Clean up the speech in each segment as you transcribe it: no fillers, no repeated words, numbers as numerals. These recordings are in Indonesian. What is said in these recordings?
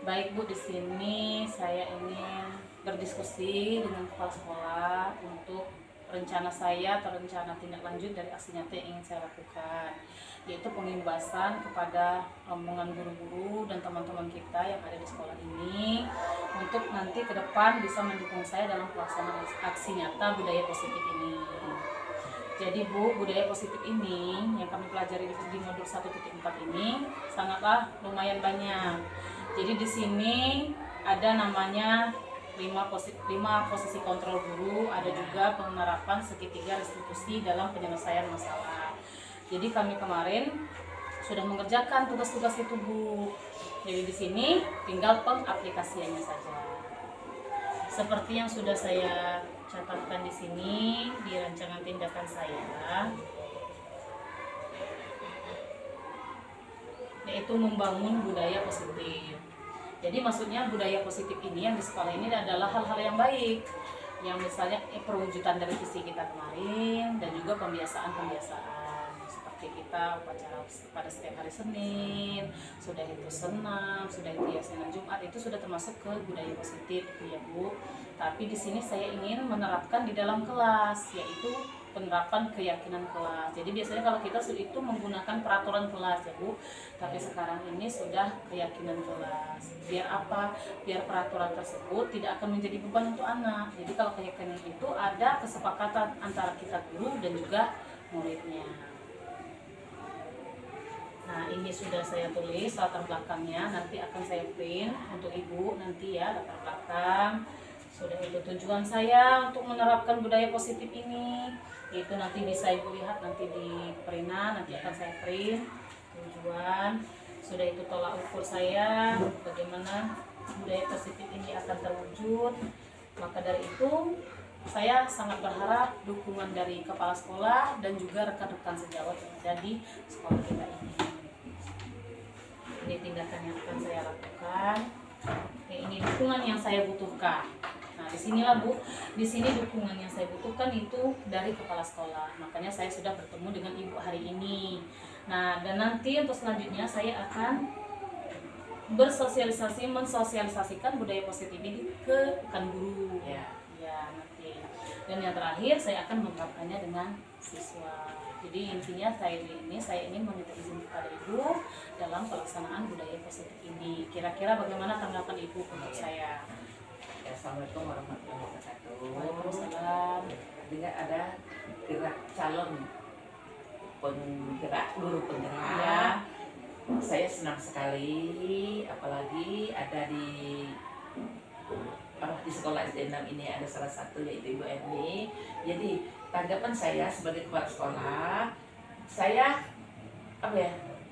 Baik Bu, di sini saya ingin berdiskusi dengan kepala sekolah untuk rencana saya atau rencana tindak lanjut dari aksi nyata yang ingin saya lakukan, yaitu pengimbasan kepada rombongan guru-guru dan teman-teman kita yang ada di sekolah ini untuk nanti ke depan bisa mendukung saya dalam pelaksanaan aksi nyata budaya positif ini. Jadi Bu, budaya positif ini yang kami pelajari di modul 1.4 ini sangatlah lumayan banyak. Jadi di sini ada namanya 5 posisi kontrol guru, ada juga penerapan segitiga restitusi dalam penyelesaian masalah. Jadi kami kemarin sudah mengerjakan tugas-tugas itu Bu. Jadi di sini tinggal pengaplikasiannya saja. Seperti yang sudah saya catatkan di sini di rancangan tindakan saya, yaitu membangun budaya positif. Jadi maksudnya budaya positif ini yang di sekolah ini adalah hal-hal yang baik, yang misalnya perwujudan dari visi kita kemarin dan juga pembiasaan-pembiasaan seperti kita upacara pada setiap hari Senin, sudah itu senam, sudah itu yasinan Jumat, itu sudah termasuk ke budaya positif ya Bu. Tapi di sini saya ingin menerapkan di dalam kelas, yaitu penerapan keyakinan kelas. Jadi biasanya kalau kita itu menggunakan peraturan kelas ya Bu, tapi sekarang ini sudah keyakinan kelas. Biar apa? Biar peraturan tersebut tidak akan menjadi beban untuk anak. Jadi kalau keyakinan itu ada kesepakatan antara kita guru dan juga muridnya. Nah, ini sudah saya tulis latar belakangnya, nanti akan saya print untuk Ibu nanti ya, latar belakang. Sudah itu tujuan saya untuk menerapkan budaya positif ini, itu nanti bisa Ibu lihat nanti di printan, nanti akan saya print tujuan. Sudah itu tolak ukur saya bagaimana budaya positif ini akan terwujud. Maka dari itu saya sangat berharap dukungan dari kepala sekolah dan juga rekan-rekan sejawat yang ada di sekolah kita ini. Ini tindakan yang akan saya lakukan. Ini dukungan yang saya butuhkan. Nah, disinilah Bu, di sini dukungan yang saya butuhkan itu dari kepala sekolah. Makanya saya sudah bertemu dengan Ibu hari ini. Nah, dan nanti untuk selanjutnya saya akan mensosialisasikan budaya positif ini ke rekan guru. Ya, nanti. Dan yang terakhir saya akan menerapkannya dengan siswa. Jadi intinya saya ingin meminta izin kepada Ibu dalam pelaksanaan budaya positif ini. Kira-kira bagaimana tanggapan Ibu untuk saya? Assalamualaikum warahmatullahi wabarakatuh. Waalaikumsalam. Dengan ada gerak calon guru penggerak, Ya. Saya senang sekali, apalagi ada di sekolah SD 6 ini ada salah satu yaitu Ibu Erni. Jadi tanggapan saya sebagai kepala sekolah, saya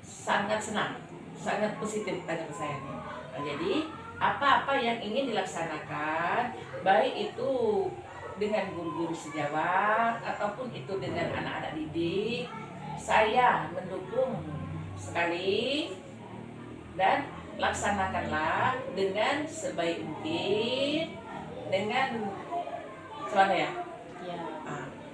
sangat senang, sangat positif tanggapan saya nih. Nah, jadi apa-apa yang ingin dilaksanakan, baik itu dengan guru-guru sejawat ataupun itu dengan anak-anak didik, saya mendukung sekali dan laksanakanlah dengan sebaik mungkin dengan ya.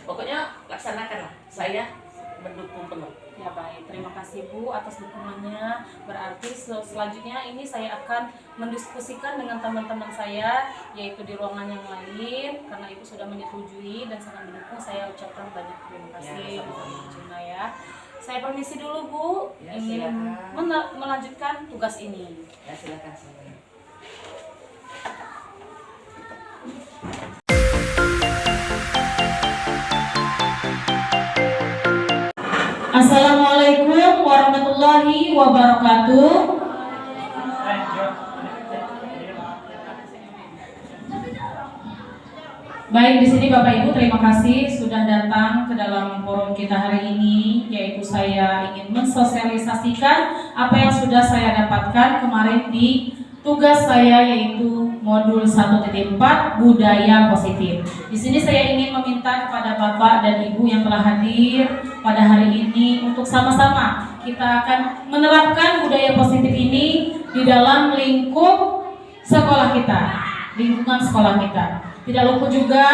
Pokoknya laksanakanlah, saya mendukung penuh. Ya baik, terima kasih Bu atas dukungannya. Berarti selanjutnya ini saya akan mendiskusikan dengan teman-teman saya, yaitu di ruangan yang lain, karena Ibu sudah menyetujui dan sangat mendukung. Saya ucapkan banyak terima kasih Bu Cina ya. Saya permisi dulu Bu, Ya, ingin melanjutkan tugas ini. Ya silakan. Assalamualaikum warahmatullahi wabarakatuh. Baik, di sini Bapak Ibu terima kasih sudah datang ke dalam forum kita hari ini, yaitu saya ingin mensosialisasikan apa yang sudah saya dapatkan kemarin di tugas saya, yaitu modul 1.4 budaya positif. Di sini saya ingin meminta kepada Bapak dan Ibu yang telah hadir pada hari ini untuk sama-sama kita akan menerapkan budaya positif ini di dalam lingkup sekolah kita, lingkungan sekolah kita. Tidak lupa juga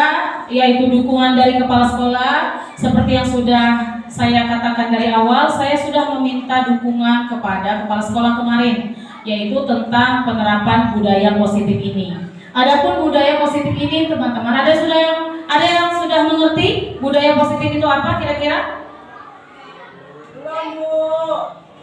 yaitu dukungan dari kepala sekolah. Seperti yang sudah saya katakan dari awal, saya sudah meminta dukungan kepada kepala sekolah kemarin, yaitu tentang penerapan budaya positif ini. Adapun budaya positif ini, teman-teman, ada yang sudah mengerti budaya positif itu apa kira-kira?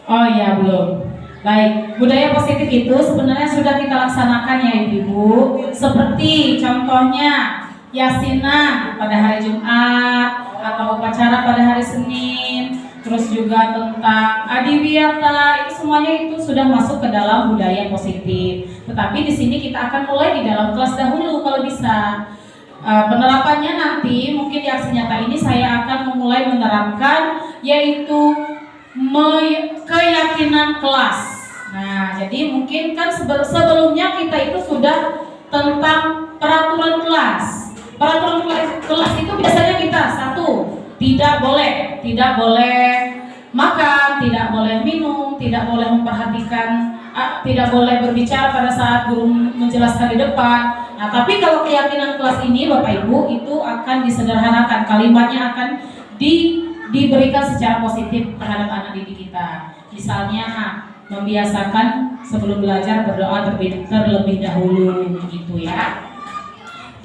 Oh iya, belum. Baik, budaya positif itu sebenarnya sudah kita laksanakan ya Ibu. Seperti contohnya yasinan pada hari Jumat atau upacara pada hari Senin, terus juga tentang adiwiyata, itu semuanya itu sudah masuk ke dalam budaya positif. Tetapi di sini kita akan mulai di dalam kelas dahulu kalau bisa. Penerapannya nanti mungkin di aksi nyata ini saya akan memulai menerapkan yaitu keyakinan kelas. Nah, jadi mungkin kan sebelumnya kita itu sudah tentang peraturan kelas. Peraturan kelas itu biasanya kita satu, tidak boleh makan, tidak boleh minum, tidak boleh memperhatikan, tidak boleh berbicara pada saat guru menjelaskan di depan. Nah, tapi kalau keyakinan kelas ini Bapak Ibu itu akan disederhanakan, kalimatnya akan diberikan secara positif terhadap anak didik kita. Misalnya membiasakan sebelum belajar berdoa terlebih dahulu gitu ya.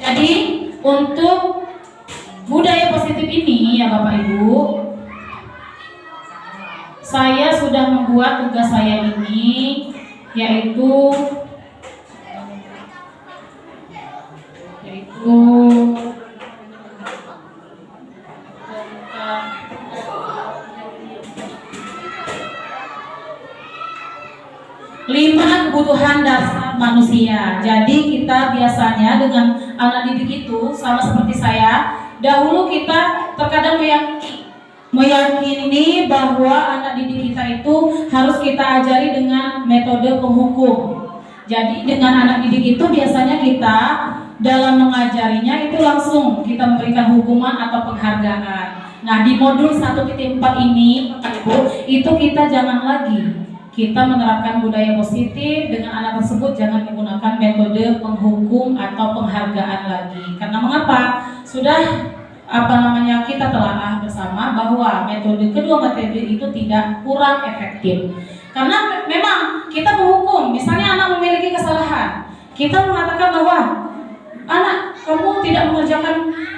Jadi untuk budaya positif ini ya Bapak Ibu, saya sudah membuat tugas saya ini yaitu 5 kebutuhan dasar manusia. Jadi kita biasanya dengan anak didik itu sama seperti saya, dahulu kita terkadang meyakini bahwa anak didik kita itu harus kita ajari dengan metode penghukum. Jadi dengan anak didik itu biasanya kita dalam mengajarinya itu langsung kita memberikan hukuman atau penghargaan. Nah, di modul 1.4 ini Ibu, itu kita jangan lagi kita menerapkan budaya positif dengan anak tersebut, jangan menggunakan metode penghukum atau penghargaan lagi. Karena mengapa? Sudah kita telah bersama bahwa kedua metode itu kurang efektif. Karena memang kita menghukum, misalnya anak memiliki kesalahan, kita mengatakan bahwa anak, kamu tidak mengerjakan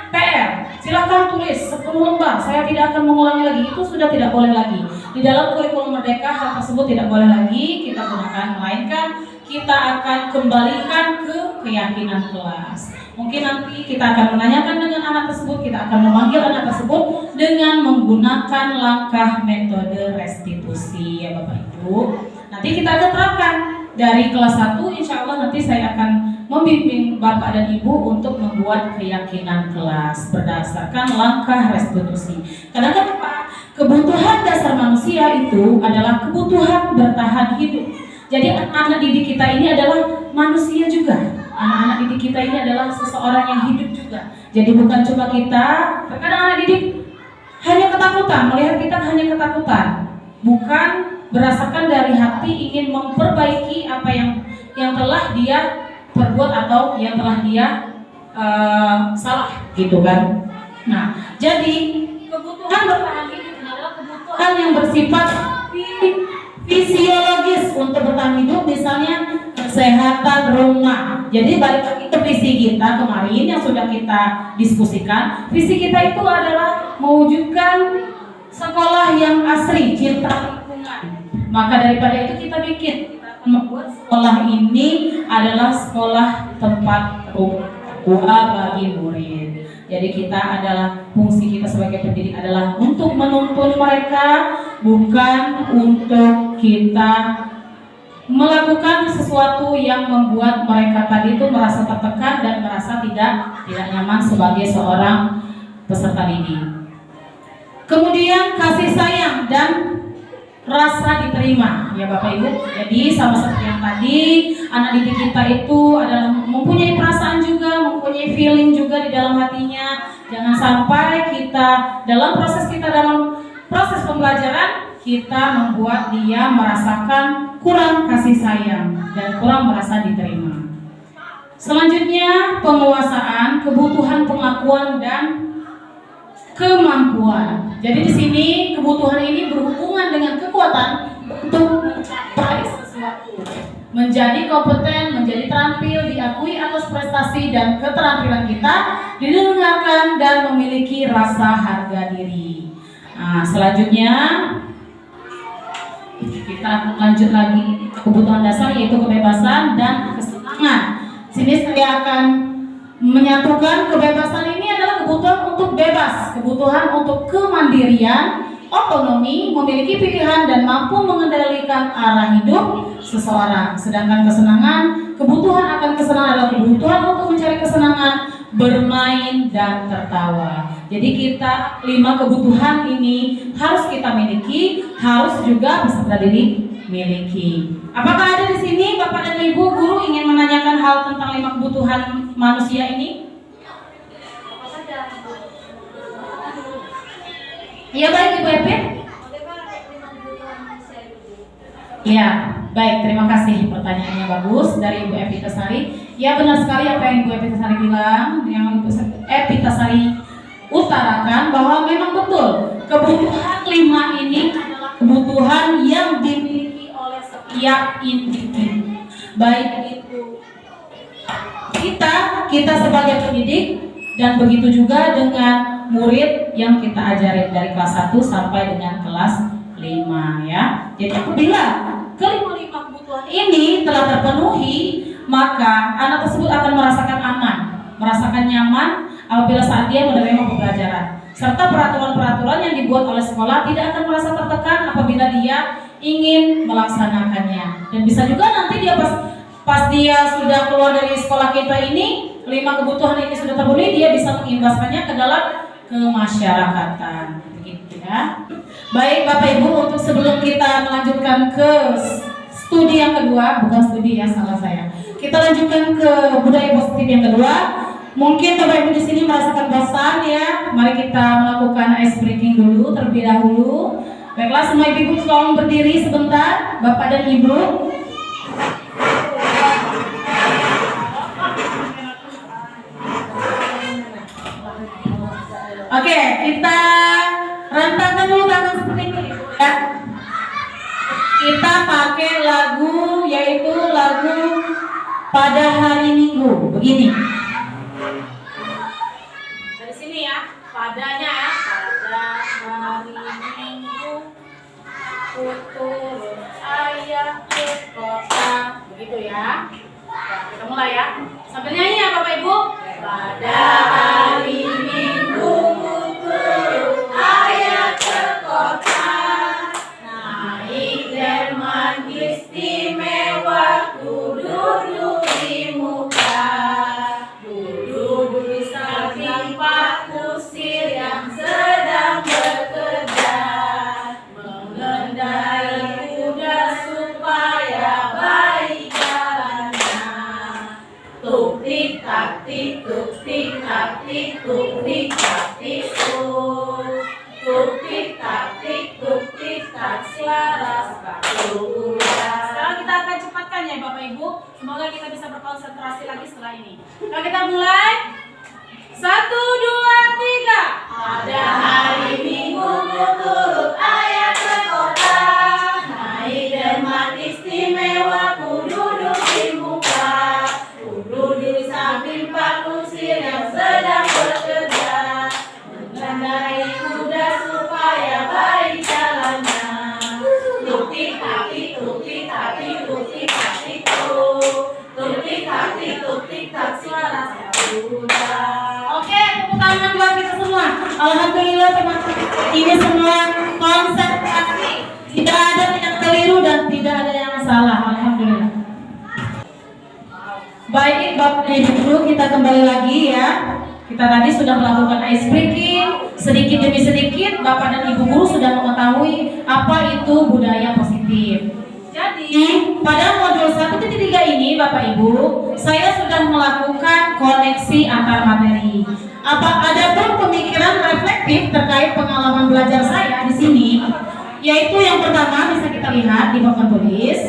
PR, silakan tulis 10 lembar, saya tidak akan mengulangi lagi. Itu sudah tidak boleh lagi. Di dalam kurikulum Merdeka hal tersebut tidak boleh lagi kita gunakan, melainkan kita akan kembalikan ke keyakinan kelas. Mungkin nanti kita akan menanyakan dengan anak tersebut, kita akan memanggil anak tersebut dengan menggunakan langkah metode restitusi ya Bapak Ibu. Nanti kita akan terapkan dari kelas 1, insya Allah nanti saya akan membimbing Bapak dan Ibu untuk membuat keyakinan kelas berdasarkan langkah restitusi. Karena kebutuhan dasar manusia itu adalah kebutuhan bertahan hidup. Jadi anak didik kita ini adalah manusia juga. Anak-anak didik kita ini adalah seseorang yang hidup juga. Jadi bukan cuma kita, terkadang anak didik hanya ketakutan, melihat kita hanya ketakutan, bukan berdasarkan dari hati ingin memperbaiki apa yang telah dia perbuat atau yang telah dia salah gitu kan. Nah, jadi kebutuhan bertahan hidup adalah kebutuhan yang bersifat fisiologis untuk bertahan hidup, misalnya kesehatan rumah. Jadi balik lagi ke visi kita kemarin yang sudah kita diskusikan. Visi kita itu adalah mewujudkan sekolah yang asri, cinta lingkungan. Maka daripada itu kita membuat sekolah ini adalah sekolah tempat ruang bagi murid. Jadi kita adalah, fungsi kita sebagai pendidik adalah untuk menuntun mereka, bukan untuk kita melakukan sesuatu yang membuat mereka tadi itu merasa tertekan dan merasa tidak nyaman sebagai seorang peserta didik. Kemudian kasih sayang dan rasa diterima ya Bapak Ibu. Jadi sama seperti yang tadi, anak didik kita itu adalah mempunyai perasaan juga, mempunyai feeling juga di dalam hatinya. Jangan sampai dalam proses pembelajaran kita membuat dia merasakan kurang kasih sayang dan kurang merasa diterima. Selanjutnya penguasaan, kebutuhan pengakuan dan kemampuan. Jadi di sini kebutuhan ini berhubungan dengan kekuatan untuk mencapai sesuatu sesuatu. Menjadi kompeten, menjadi terampil, diakui atas prestasi dan keterampilan kita, didengarkan dan memiliki rasa harga diri. Nah, selanjutnya kita akan lanjut lagi kebutuhan dasar, yaitu kebebasan dan kesenangan. Sini saya akan menyatukan kebebasan ini adalah kebutuhan untuk bebas, kebutuhan untuk kemandirian, otonomi, memiliki pilihan dan mampu mengendalikan arah hidup seseorang. Sedangkan kesenangan, kebutuhan akan kesenangan adalah kebutuhan untuk mencari kesenangan, bermain dan tertawa. Jadi kita 5 kebutuhan ini harus kita miliki, harus juga beserta diri miliki. Apakah ada di sini Bapak dan Ibu guru ingin menanyakan hal tentang 5 kebutuhan manusia ini? Ya baik Ibu Epi. Ya baik, terima kasih, pertanyaannya bagus dari Ibu Epi Tasari. Ya benar sekali apa yang Ibu Epi Tasari bilang, yang Ibu Epi Tasari utarakan bahwa memang betul kebutuhan 5 ini adalah kebutuhan yang dimiliki oleh setiap individu. Baik itu kita sebagai pendidik dan begitu juga dengan murid yang kita ajarin dari kelas 1 sampai dengan kelas 5 ya. Jadi apabila kelima kebutuhan ini telah terpenuhi, maka anak tersebut akan merasakan aman, merasakan nyaman apabila saat dia menerima pembelajaran. Serta peraturan-peraturan yang dibuat oleh sekolah tidak akan merasa tertekan apabila dia ingin melaksanakannya. Dan bisa juga nanti dia pas dia sudah keluar dari sekolah kita ini, 5 kebutuhan ini sudah terpenuhi, dia bisa mengimbaskannya ke dalam kemasyarakatan. Begitu ya. Baik Bapak Ibu, untuk sebelum kita melanjutkan ke studi yang kedua, bukan studi ya, salah saya. Kita lanjutkan ke budaya positif yang kedua. Mungkin Bapak Ibu di sini merasakan bosan ya. Mari kita melakukan ice breaking dulu terlebih dahulu. Baiklah, semua ibu tolong berdiri sebentar, Bapak dan Ibu. Oke, kita rentangkan dulu tangan seperti ini ya. Kita pakai lagu, yaitu lagu Pada Hari Minggu. Begini. Dari sini ya, padanya ya. Pada hari Minggu ku turun ayah ke kota. Begitu ya. Nah, kita mulai ya. Sambil nyanyi ya Bapak Ibu. Pada hari Minggu ku turun ayah ke kota, naik delman istimewa, ku duduk di muka, duduk di samping Pak Kusir yang sedang bekerja, mengendarai kuda supaya baik jalannya. Tuk tik tak tik, tuk tik tak tik, tuk tik tak tik, tuk tik tak tik, tuk tik tak, selaras paku kuda. Sekarang kita akan cepatkan ya Bapak Ibu. Semoga kita bisa berkonsentrasi lagi setelah ini. Nah, kita mulai. 1, 2, 3. Pada hari Minggu ku turut ayah ke kota, naik delman istimewa, ku duduk di muka, ku duduk di samping Pak Kusir yang sedang bekerja, mengendarai kuda supaya baik jalannya. Tuk tik tak tik, tuk tik tak tik, tuk tik tak tik, tuk tik tak tik, tuk tik tak, suara kuda. Oke, tepuk tangan buat kita semua. Alhamdulillah teman-teman, ini semua konsentrasi, tidak ada yang keliru dan tidak ada yang salah. Alhamdulillah. Baik Bapak dan Ibu, kita kembali lagi ya. Kita tadi sudah melakukan ice breaking, sedikit demi sedikit Bapak dan Ibu guru sudah mengetahui apa itu budaya positif. Jadi pada modul 1.3 ini Bapak Ibu, saya sudah melakukan koneksi antar materi. Ada pun pemikiran reflektif terkait pengalaman belajar saya di sini, yaitu yang pertama bisa kita lihat di papan tulis,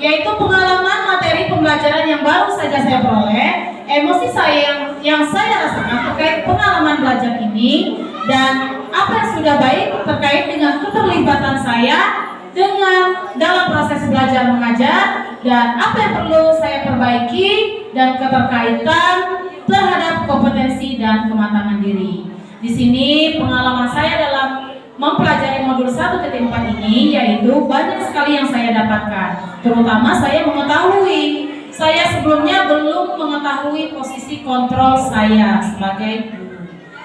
yaitu pengalaman materi pembelajaran yang baru saja saya peroleh, emosi saya yang saya rasakan terkait pengalaman belajar ini, dan apa yang sudah baik terkait dengan keterlibatan saya dengan dalam proses belajar mengajar dan apa yang perlu saya perbaiki dan keterkaitan terhadap kompetensi dan kematangan diri. Di sini pengalaman saya dalam mempelajari modul 1.4 ini yaitu banyak sekali yang saya dapatkan. Terutama saya mengetahui, saya sebelumnya belum mengetahui posisi kontrol saya sebagai guru.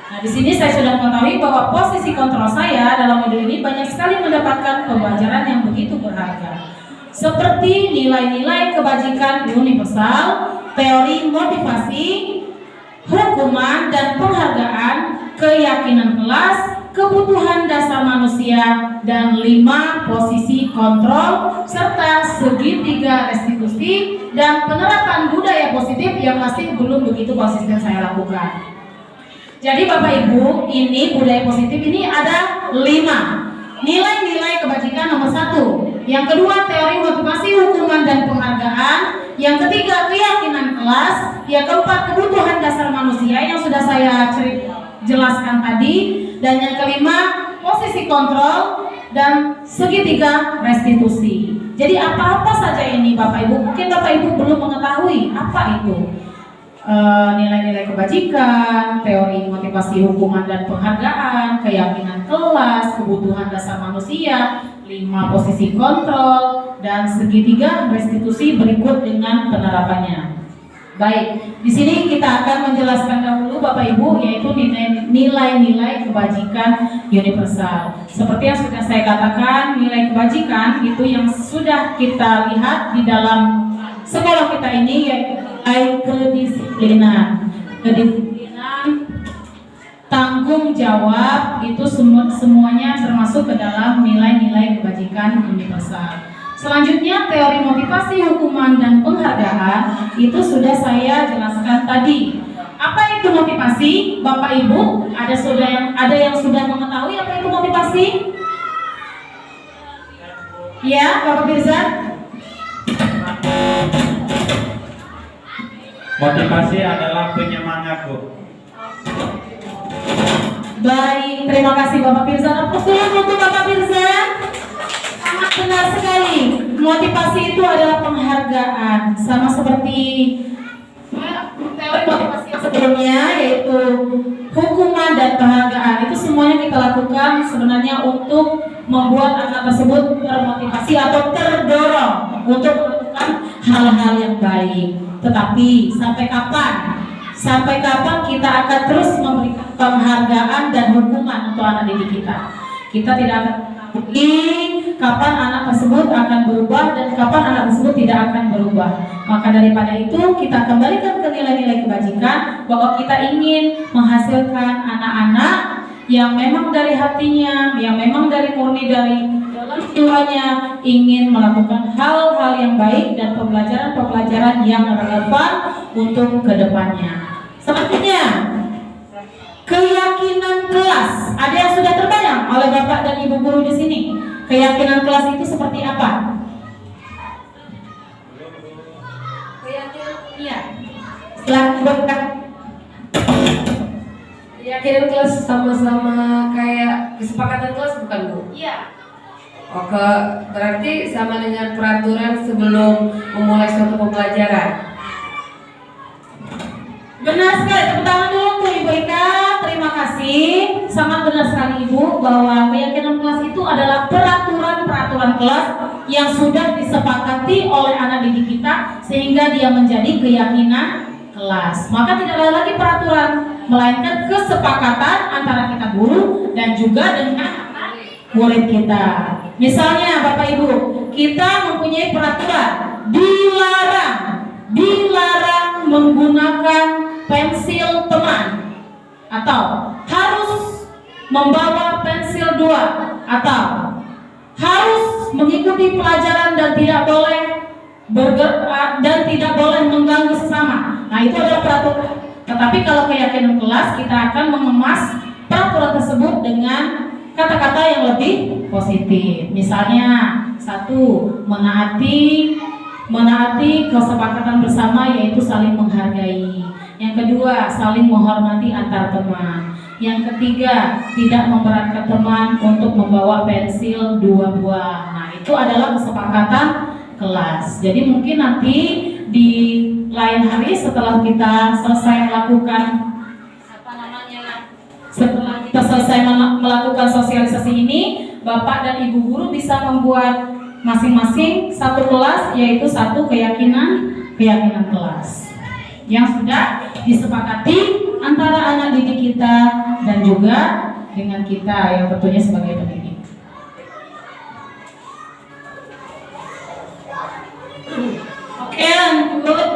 Nah, di sini saya sudah mengetahui bahwa posisi kontrol saya dalam modul ini banyak sekali mendapatkan pembelajaran yang begitu berharga. Seperti nilai-nilai kebajikan universal, teori motivasi, hukuman dan penghargaan, keyakinan kelas, kebutuhan dasar manusia, dan 5 posisi kontrol, serta segitiga restitusi dan penerapan budaya positif yang masih belum begitu konsisten saya lakukan. Jadi Bapak Ibu, ini budaya positif ini ada 5. Nilai-nilai kebajikan nomor 1. Yang kedua, teori motivasi, hukuman dan penghargaan. Yang ketiga, keyakinan kelas. Yang keempat, kebutuhan dasar manusia yang sudah saya jelaskan tadi. Dan yang kelima, posisi kontrol dan segitiga restitusi. Jadi apa-apa saja ini Bapak Ibu, mungkin Bapak Ibu belum mengetahui apa itu nilai-nilai kebajikan, teori motivasi, hukuman dan penghargaan, keyakinan kelas, kebutuhan dasar manusia, 5 posisi kontrol, dan segitiga restitusi berikut dengan penerapannya. Baik, di sini kita akan menjelaskan dahulu Bapak Ibu yaitu nilai-nilai kebajikan universal. Seperti yang sudah saya katakan, nilai kebajikan itu yang sudah kita lihat di dalam sekolah kita ini yaitu kedisiplinan, tanggung jawab itu semuanya termasuk ke dalam nilai-nilai kebajikan universal. Selanjutnya teori motivasi, hukuman dan penghargaan itu sudah saya jelaskan tadi. Apa itu motivasi? Bapak Ibu, ada yang sudah mengetahui apa itu motivasi? Ya, Bapak Firza? Motivasi adalah penyemangat, Bu. Baik, terima kasih Bapak Firza. Tepuk tangan untuk Bapak Firza. Sangat benar sekali. Motivasi itu adalah penghargaan, sama seperti teori motivasi yang sebelumnya yaitu hukuman dan penghargaan. Itu semuanya kita lakukan sebenarnya untuk membuat anak tersebut termotivasi atau terdorong untuk melakukan hal-hal yang baik. Tetapi sampai kapan? Sampai kapan kita akan terus memberikan penghargaan dan hukuman untuk anak didik kita? Kita tidak akan mengetahui kapan anak tersebut akan berubah dan kapan anak tersebut tidak akan berubah. Maka daripada itu kita kembalikan ke nilai-nilai kebajikan bahwa kita ingin menghasilkan anak-anak yang memang dari hatinya, yang memang dari murni dari dalam jiwanya ingin melakukan hal-hal yang baik dan pembelajaran-pembelajaran yang relevan untuk kedepannya. Selanjutnya, keyakinan kelas. Ada yang sudah terbayang oleh Bapak dan Ibu guru di sini? Keyakinan kelas itu seperti apa? Keyakinan, iya. Silahkan Bapak. Keyakinan kelas sama-sama kayak kesepakatan kelas bukan, Bu? Iya. Oke, berarti sama dengan peraturan sebelum memulai suatu pembelajaran. Benar sekali, tepuk tangan dulu untuk Ibu Ika. Terima kasih. Sangat benar sekali Ibu bahwa keyakinan kelas itu adalah peraturan kelas yang sudah disepakati oleh anak didik kita sehingga dia menjadi keyakinan kelas. Maka tidak ada lagi peraturan, melainkan kesepakatan antara kita guru dan juga dengan murid kita. Misalnya Bapak Ibu, kita mempunyai peraturan dilarang menggunakan pensil teman, atau harus membawa pensil 2, atau harus mengikuti pelajaran dan tidak boleh bergerak dan tidak boleh mengganggu sesama. Nah, itu adalah peraturan. Tetapi kalau keyakinan kelas, kita akan mengemas peraturan tersebut dengan kata-kata yang lebih positif. Misalnya, 1, menaati menaati kesepakatan bersama yaitu saling menghargai. Yang kedua, saling menghormati antar teman. Yang ketiga, tidak memberatkan teman untuk membawa pensil 2 buah. Nah, itu adalah kesepakatan kelas. Jadi mungkin nanti di lain hari setelah kita selesai melakukan setelah kita selesai melakukan sosialisasi ini, Bapak dan Ibu guru bisa membuat masing-masing satu kelas, yaitu satu keyakinan kelas yang sudah disepakati antara anak didik kita dan juga dengan kita yang tentunya sebagai pendidik. Oke, lanjut.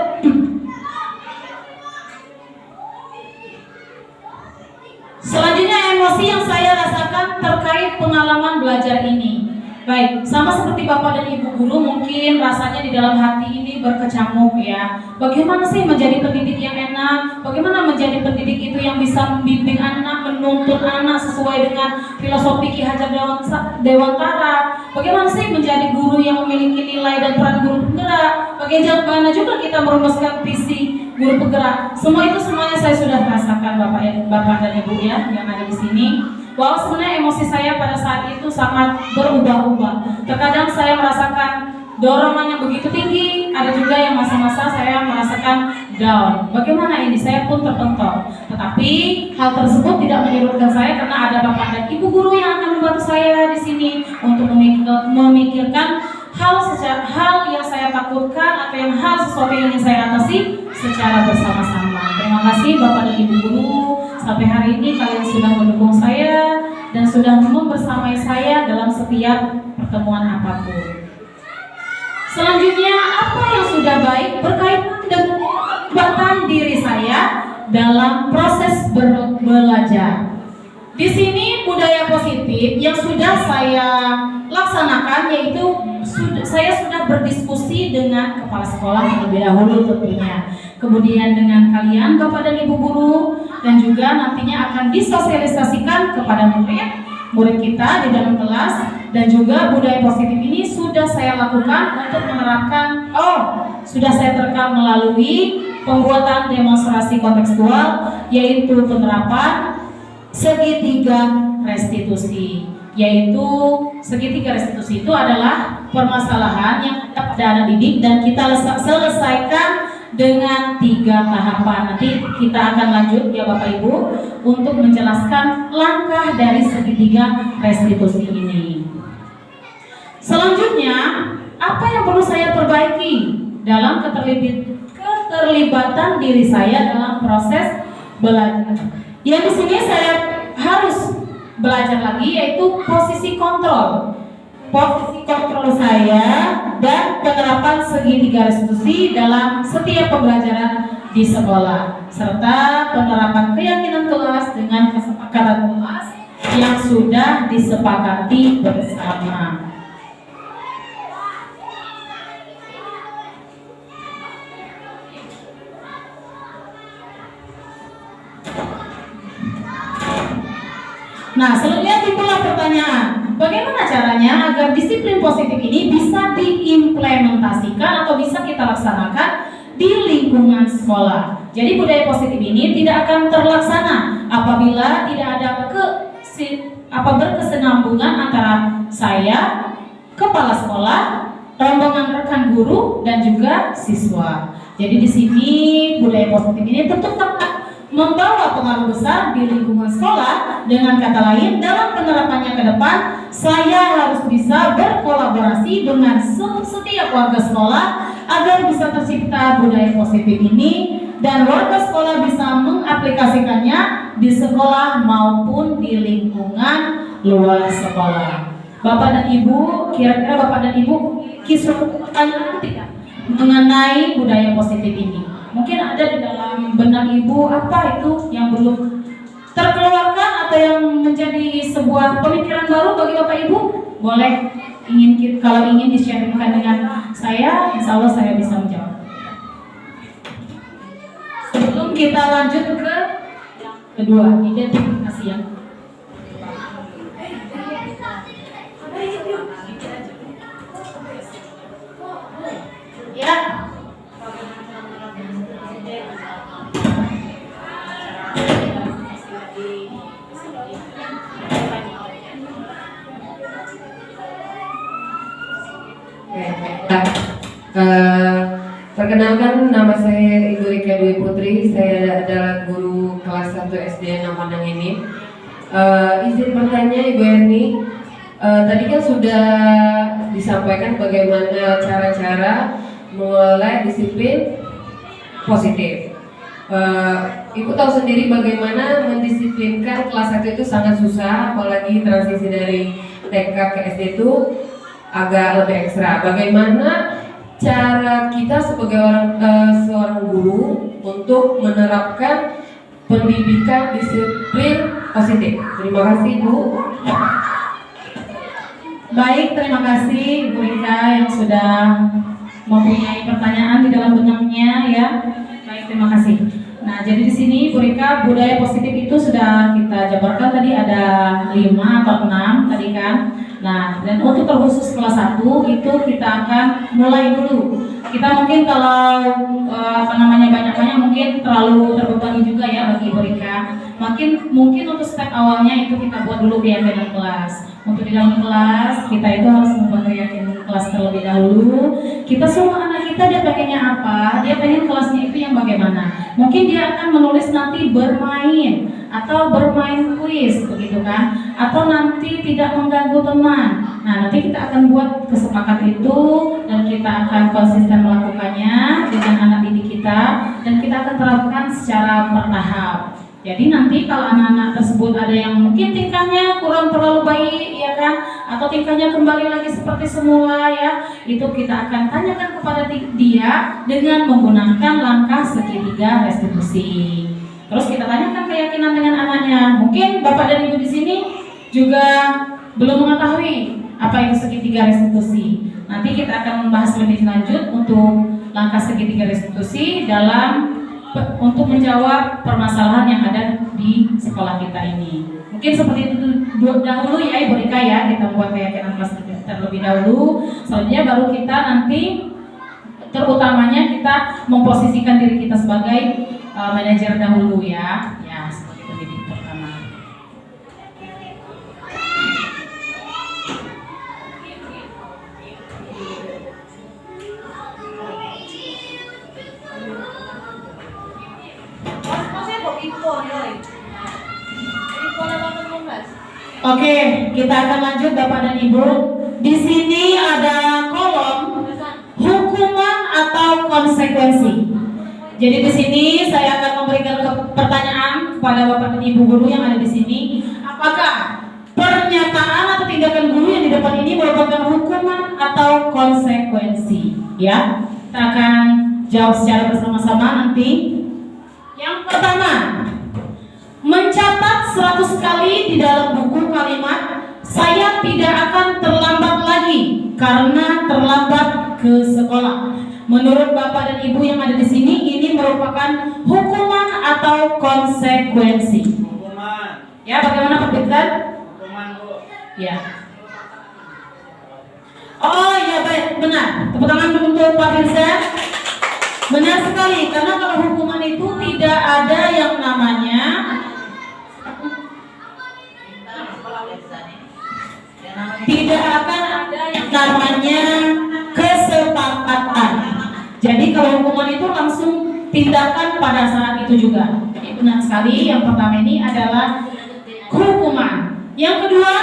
Selanjutnya emosi yang saya rasakan terkait pengalaman belajar ini. Baik, sama seperti Bapak dan Ibu guru, mungkin rasanya di dalam hati ini berkecamuk ya. Bagaimana sih menjadi pendidik yang enak? Bagaimana menjadi pendidik itu yang bisa membimbing anak, menuntun anak sesuai dengan filosofi Ki Hajar Dewantara? Bagaimana sih menjadi guru yang memiliki nilai dan peran guru penggerak? Bagaimana juga kita merumuskan visi guru penggerak? Semuanya saya sudah rasakan Bapak dan Ibu ya yang ada di sini. Bahwa sebenarnya emosi saya pada saat itu sangat berubah-ubah. Terkadang saya merasakan dorongan yang begitu tinggi, ada juga yang masa-masa saya merasakan down. Bagaimana ini? Saya pun terpental. Tetapi hal tersebut tidak menyurutkan saya karena ada Bapak dan Ibu guru yang akan membantu saya di sini untuk memikirkan hal yang saya takutkan atau sesuatu yang ingin saya atasi secara bersama-sama. Terima kasih Bapak dan Ibu guru. Sampai hari ini kalian sudah mendukung saya dan sudah membersamai saya dalam setiap pertemuan apapun. Selanjutnya, apa yang sudah baik berkaitan dengan kekuatan diri saya dalam proses belajar. Di sini budaya positif yang sudah saya laksanakan yaitu saya sudah berdiskusi dengan kepala sekolah terlebih dahulu tentunya. Kemudian dengan kalian Bapak dan Ibu guru, dan juga nantinya akan disosialisasikan kepada murid kita di dalam kelas. Dan juga budaya positif ini sudah saya lakukan untuk menerapkan, sudah saya terekam melalui pembuatan demonstrasi kontekstual, yaitu penerapan segitiga restitusi. Yaitu segitiga restitusi itu adalah permasalahan yang ada pada anak didik dan kita selesaikan dengan 3 tahapan. Nanti kita akan lanjut ya Bapak Ibu untuk menjelaskan langkah dari segitiga restitusi ini. Selanjutnya, apa yang perlu saya perbaiki dalam keterlibatan diri saya dalam proses belajar? Yang di sini saya harus belajar lagi yaitu posisi kontrol saya dan penerapan segitiga restitusi dalam setiap pembelajaran di sekolah, serta penerapan keyakinan kelas dengan kesepakatan kelas yang sudah disepakati bersama. Nah, selanjutnya timbullah pertanyaan, bagaimana caranya agar disiplin positif ini bisa diimplementasikan atau bisa kita laksanakan di lingkungan sekolah. Jadi budaya positif ini tidak akan terlaksana apabila tidak ada berkesinambungan antara saya, kepala sekolah, rombongan rekan guru, dan juga siswa. Jadi di sini budaya positif ini tentu membawa pengaruh besar di lingkungan sekolah. Dengan kata lain, dalam penerapannya ke depan, saya harus bisa berkolaborasi dengan setiap warga sekolah agar bisa tercipta budaya positif ini dan warga sekolah bisa mengaplikasikannya di sekolah maupun di lingkungan luar sekolah. Bapak dan Ibu, kira-kira Bapak dan Ibu kisruh pertanyaan tidak mengenai budaya positif ini? Mungkin ada di dalam benak Ibu apa itu yang belum terkeluarkan atau yang menjadi sebuah pemikiran baru bagi Bapak Ibu? Boleh, kalau ingin di-sharingkan dengan saya, insya Allah saya bisa menjawab. Sebelum kita lanjut ke yang kedua, identifikasi yang ya, Perkenalkan, nama saya Ibu Rika Dwi Putri. Saya adalah guru kelas 1 SD Nampandang ini. Izin bertanya Ibu Erni, tadi kan sudah disampaikan bagaimana cara-cara mulai disiplin positif. Ibu tahu sendiri bagaimana mendisiplinkan kelas 1 itu sangat susah, apalagi transisi dari TK ke SD itu agak lebih ekstra. Bagaimana cara kita sebagai seorang guru untuk menerapkan pendidikan disiplin positif? Terima kasih Bu. Baik, terima kasih Ibu Rika yang sudah mempunyai pertanyaan di dalam benaknya ya. Baik, terima kasih. Nah, jadi di sini Bu Rika, budaya positif itu sudah kita jabarkan tadi ada 5 atau 6 tadi kan. Nah, dan untuk terkhusus kelas 1 itu kita akan mulai dulu. Kita mungkin kalau banyak-banyak mungkin terlalu terbebani juga ya bagi Ibu Rika. Mungkin untuk step awalnya itu kita buat dulu keyakinan kelas. Untuk di dalam kelas kita itu harus membuat keyakinan kelas terlebih dahulu. Kita semua anak kita dia pengennya apa? Dia pengen kelasnya itu yang bagaimana? Mungkin dia akan menulis nanti bermain atau bermain kuis begitu kan? Atau nanti tidak mengganggu teman. Nah, nanti kita akan buat kesepakatan itu dan kita akan konsisten melakukannya dengan anak didik kita dan kita akan terapkan secara bertahap. Jadi nanti kalau anak-anak tersebut ada yang mungkin tingkahnya kurang terlalu baik ya kan, atau tingkahnya kembali lagi seperti semula ya, itu kita akan tanyakan kepada dia dengan menggunakan langkah segitiga restitusi. Terus kita tanyakan keyakinan dengan anaknya. Mungkin Bapak dan Ibu di sini juga belum mengetahui apa itu segitiga restitusi. Nanti kita akan membahas lebih lanjut untuk langkah segitiga restitusi untuk menjawab permasalahan yang ada di sekolah kita ini. Mungkin seperti itu dahulu ya Ibu Rika ya, kita buat keyakinan kelas terlebih dahulu. Selanjutnya baru kita nanti terutamanya kita memposisikan diri kita sebagai manajer dahulu ya. Ya, seperti pendidik pertama. Oke, kita akan lanjut Bapak dan Ibu. Di sini ada kolom hukuman atau konsekuensi. Jadi di sini saya akan memberikan pertanyaan kepada Bapak dan Ibu guru yang ada di sini. Apakah pernyataan atau tindakan guru yang di depan ini merupakan hukuman atau konsekuensi? Ya, kita akan jawab secara bersama-sama nanti. Yang pertama, mencatat 100 kali di dalam buku kalimat "Saya tidak akan terlambat lagi karena terlambat ke sekolah". Menurut Bapak dan Ibu yang ada di sini, ini merupakan hukuman atau konsekuensi? Hukuman. Ya, bagaimana Pak Firza? Hukuman, Bu. Ya. Oh ya, baik, benar. Tepuk tangan untuk Pak Firza. Benar sekali, karena kalau hukuman itu tidak ada yang namanya tidak akan ada yang namanya kesepakatan. Jadi kalau hukuman itu langsung tindakan pada saat itu juga. Jadi benar sekali, yang pertama ini adalah hukuman. Yang kedua,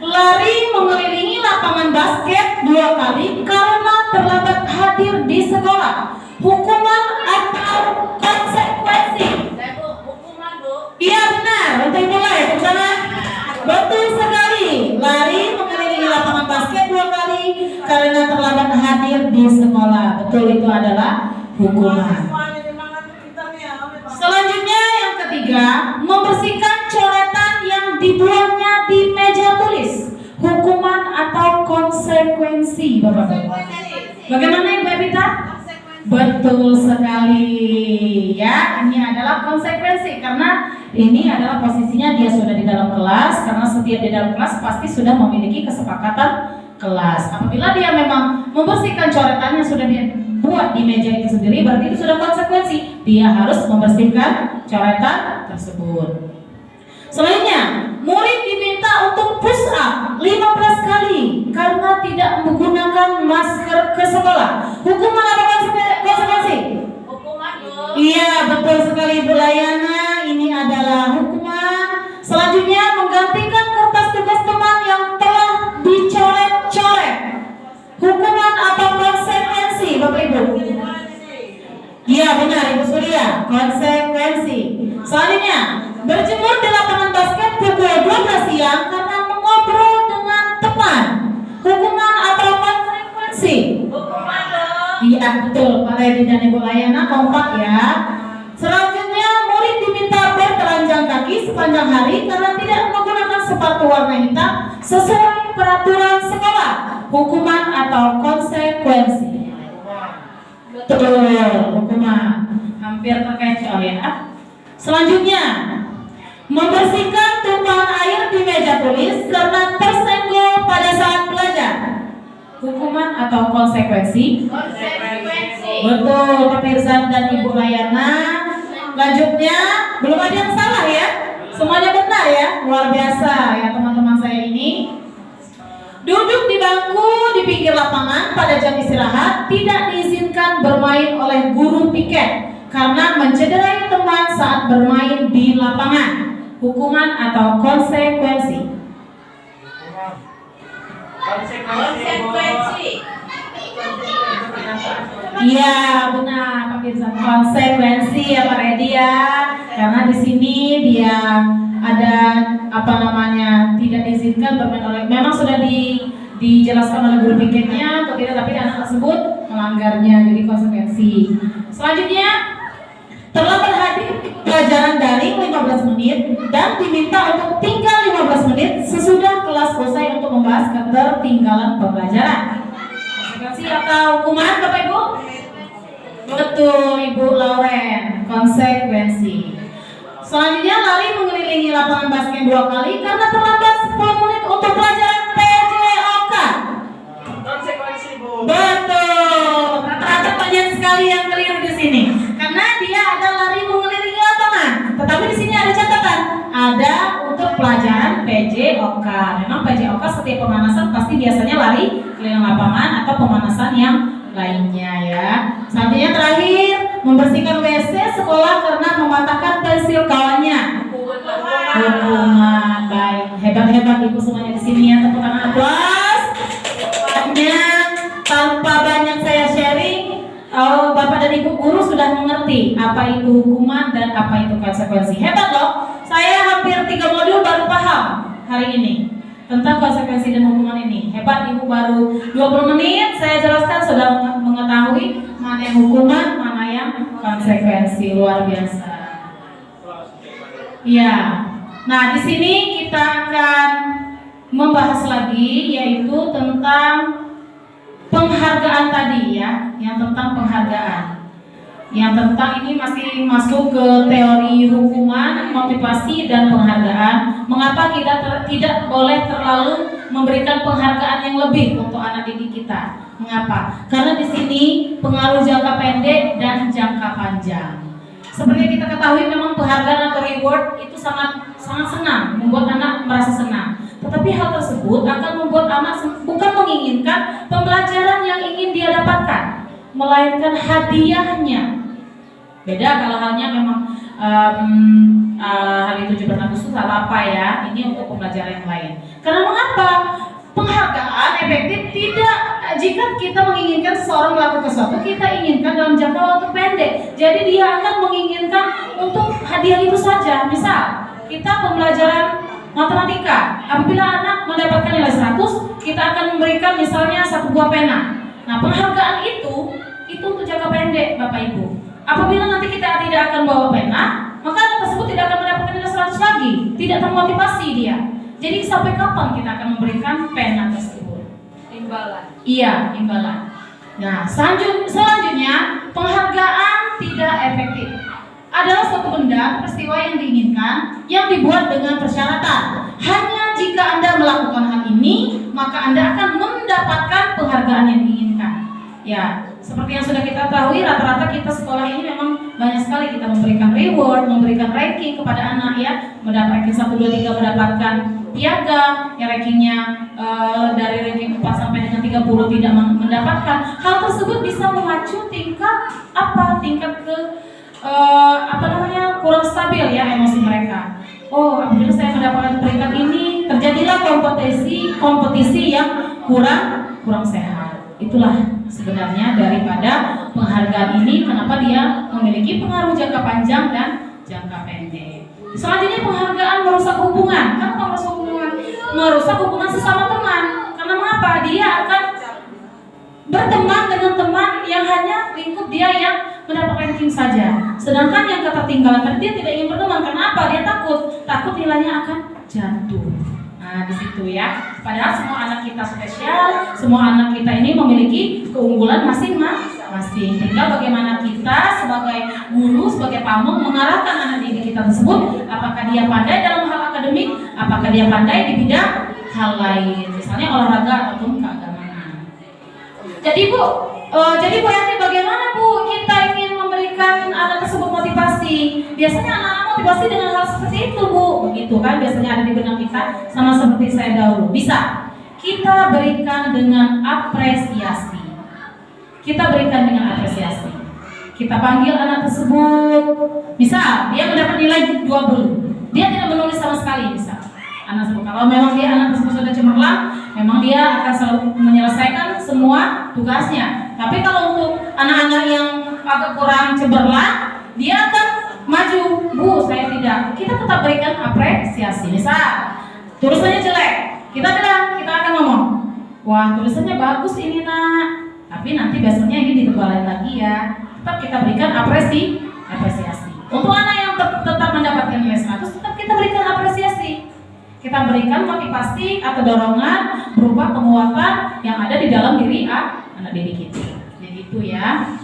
lari mengelilingi lapangan basket 2 kali karena terlambat hadir di sekolah. Hukuman atau konsekuensi? Hukuman, Bu. Iya benar, untuk mulai bersama. Betul sekali, lari mengelilingi lapangan basket 2 kali karena terlambat hadir di sekolah. Betul, itu adalah hukuman. Selanjutnya yang ketiga, membersihkan coretan yang dibuatnya di meja tulis. Hukuman atau konsekuensi, Bapak-Bapak? Bagaimana Ibu Evita? Betul sekali ya, ini adalah konsekuensi karena ini adalah posisinya dia sudah di dalam kelas, karena setiap di dalam kelas pasti sudah memiliki kesepakatan kelas. Apabila dia memang membersihkan coretannya sudah dibuat di meja itu sendiri, berarti itu sudah konsekuensi, dia harus membersihkan coretan tersebut. Selanjutnya, murid diminta untuk push up 15 kali karena tidak menggunakan masker ke sekolah. Hukuman apa konsekuensi? Hukuman, Bu. Iya, betul sekali Bu Layana. Ini adalah hukuman. Selanjutnya, menggantikan kertas tugas teman yang telah dicoret-coret. Hukuman atau konsekuensi, Bapak Ibu? Iya, benar Ibu Surya, konsekuensi. Selanjutnya, berjemur di lapangan basket pukul 12 siang karena mengobrol dengan teman. Hukuman atau konsekuensi? Hukuman, Bu. Iya, betul Pak Redi dan Ibu Layana, kompak ya. Selanjutnya, murid diminta bertelanjang kaki sepanjang hari karena tidak menggunakan sepatu warna hitam sesuai peraturan sekolah. Hukuman atau konsekuensi? Betul, hukuman. Hampir terkecoh ya. Selanjutnya, membersihkan tumpahan air di meja tulis karena tersenggol pada saat belajar. Hukuman atau konsekuensi? Konsekuensi. Betul, Pak Mirzan dan Ibu Layana. Lanjutnya, belum ada yang salah ya. Semuanya benar ya. Luar biasa ya teman-teman saya ini. Duduk di bangku di pinggir lapangan pada jam istirahat tidak diizinkan bermain oleh guru piket karena mencederai teman saat bermain di lapangan. Hukuman atau konsekuensi? Konsekuensi. Iya benar Pak Mirzan, konsekuensi ya Pak Redi ya. Karena di sini dia ada apa namanya tidak diizinkan bermain oleh, memang sudah dijelaskan oleh guru piketnya atau tidak, tapi anak tersebut melanggarnya, jadi konsekuensi. Selanjutnya, terlambat hadir pelajaran daring 15 menit dan diminta untuk tinggal 15 menit sesudah kelas selesai untuk membahas ketertinggalan pembelajaran. Konsekuensi atau hukuman Bapak Ibu? Betul Ibu Lauren, konsekuensi. Selanjutnya, lari mengelilingi lapangan basket 2 kali karena terlambat 10 menit untuk pelajaran PJOK. Konsekuensi, Bu. Betul. Rata-rata banyak sekali yang keliru di sini. Karena dia ada lari mengelilingi lapangan. Tetapi di sini ada catatan, ada untuk pelajaran PJOK. Memang PJOK setiap pemanasan pasti biasanya lari keliling lapangan atau pemanasan yang lainnya ya. Selanjutnya terakhir, membersihkan WC sekolah karena mematahkan pensil kawannya. Hukuman. Baik, hebat-hebat Ibu semuanya di sini ya, tepuk tangan aplaus. Tanpa banyak saya sharing, Bapak dan Ibu guru sudah mengerti apa itu hukuman dan apa itu konsekuensi. Hebat loh. Saya hampir 3 modul baru paham hari ini tentang konsekuensi dan hukuman ini. Hebat Ibu, baru 20 menit saya jelaskan sudah mengetahui mana yang hukuman, mana yang konsekuensi. Luar biasa. Iya. Nah, di sini kita akan membahas lagi yaitu tentang penghargaan tadi ya, yang tentang penghargaan. Yang tentang ini masih masuk ke teori hukuman, motivasi dan penghargaan. Mengapa kita tidak boleh terlalu memberikan penghargaan yang lebih untuk anak didik kita? Mengapa? Karena di sini pengaruh jangka pendek dan jangka panjang. Seperti yang kita ketahui, memang penghargaan atau reward itu sangat senang, membuat anak merasa senang. Tetapi hal tersebut akan membuat anak bukan menginginkan pembelajaran yang ingin dia dapatkan, melainkan hadiahnya. Beda kalau halnya memang hari 17 Agustus atau apa ya, ini untuk pembelajaran yang lain. Karena mengapa? Penghargaan efektif tidak jika kita menginginkan seseorang melakukan sesuatu, kita inginkan dalam jangka waktu pendek. Jadi dia akan menginginkan untuk hadiah itu saja. Misal, kita pembelajaran matematika, apabila anak mendapatkan nilai 100, kita akan memberikan misalnya 1 buah pena. Nah, penghargaan itu untuk jangka pendek Bapak Ibu. Apabila nanti kita tidak akan bawa pena, maka anak tersebut tidak akan mendapatkan nilai 100 lagi, tidak termotivasi dia. Jadi sampai kapan kita akan memberikan pena tersebut? Imbalan. Iya, imbalan. Nah, selanjutnya penghargaan tidak efektif adalah suatu benda peristiwa yang diinginkan yang dibuat dengan persyaratan. Hanya jika Anda melakukan hal ini, maka Anda akan mendapatkan penghargaan yang diinginkan. Ya, seperti yang sudah kita ketahui, rata-rata kita sekolah ini memang banyak sekali sekali kita memberikan reward, memberikan ranking kepada anak ya, mendapat ranking 1, 2, 3 mendapatkan piagam, yang rankingnya dari ranking 4 sampai dengan 30 tidak mendapatkan. Hal tersebut bisa memacu tingkat ke kurang stabil ya emosi mereka. Oh, apabila saya mendapatkan peringkat ini, terjadilah kompetisi yang kurang sehat. Itulah sebenarnya daripada penghargaan ini, kenapa dia memiliki pengaruh jangka panjang dan jangka pendek. Selanjutnya penghargaan merusak hubungan. Kenapa merusak hubungan? Merusak hubungan sesama teman. Karena mengapa? Dia akan berteman dengan teman yang hanya lingkup dia yang mendapat ranking saja. Sedangkan yang ketertinggalan dia tidak ingin berteman. Kenapa? Dia takut nilainya akan jatuh. Nah, di situ ya. Padahal semua anak kita spesial, semua anak kita ini memiliki keunggulan masing-masing. Tinggal bagaimana kita sebagai guru, sebagai pamong mengarahkan anak didik kita tersebut, apakah dia pandai dalam hal akademik, apakah dia pandai di bidang hal lain, misalnya olahraga ataupun keagamaan. Jadi Bu Yanti, bagaimana Bu kita ingin memberikan anak tersebut motivasi? Biasanya anak-anak motivasi dengan hal seperti itu Bu, begitu kan? Biasanya ada di benak kita, sama seperti saya dahulu. Bisa kita berikan dengan apresiasi. Kita berikan dengan apresiasi. Kita panggil anak tersebut, misal dia mendapat nilai 20, dia tidak menulis sama sekali, misal anak tersebut. Kalau memang dia anak tersebut sudah cemerlang, memang dia akan selalu menyelesaikan semua tugasnya. Tapi kalau untuk anak-anak yang agak kurang cemerlang, dia akan maju. Bu, saya tidak. Kita tetap berikan apresiasi. Misal tulisannya jelek, kita akan ngomong, wah tulisannya bagus ini nak, tapi nanti besoknya ini ditebalin lagi ya. Tetap kita berikan apresiasi. Untuk anak yang tetap mendapatkan nilai 100, tetap kita berikan apresiasi. Kita berikan motivasi atau dorongan berupa penguatan yang ada di dalam diri anak didik kita. Jadi itu ya.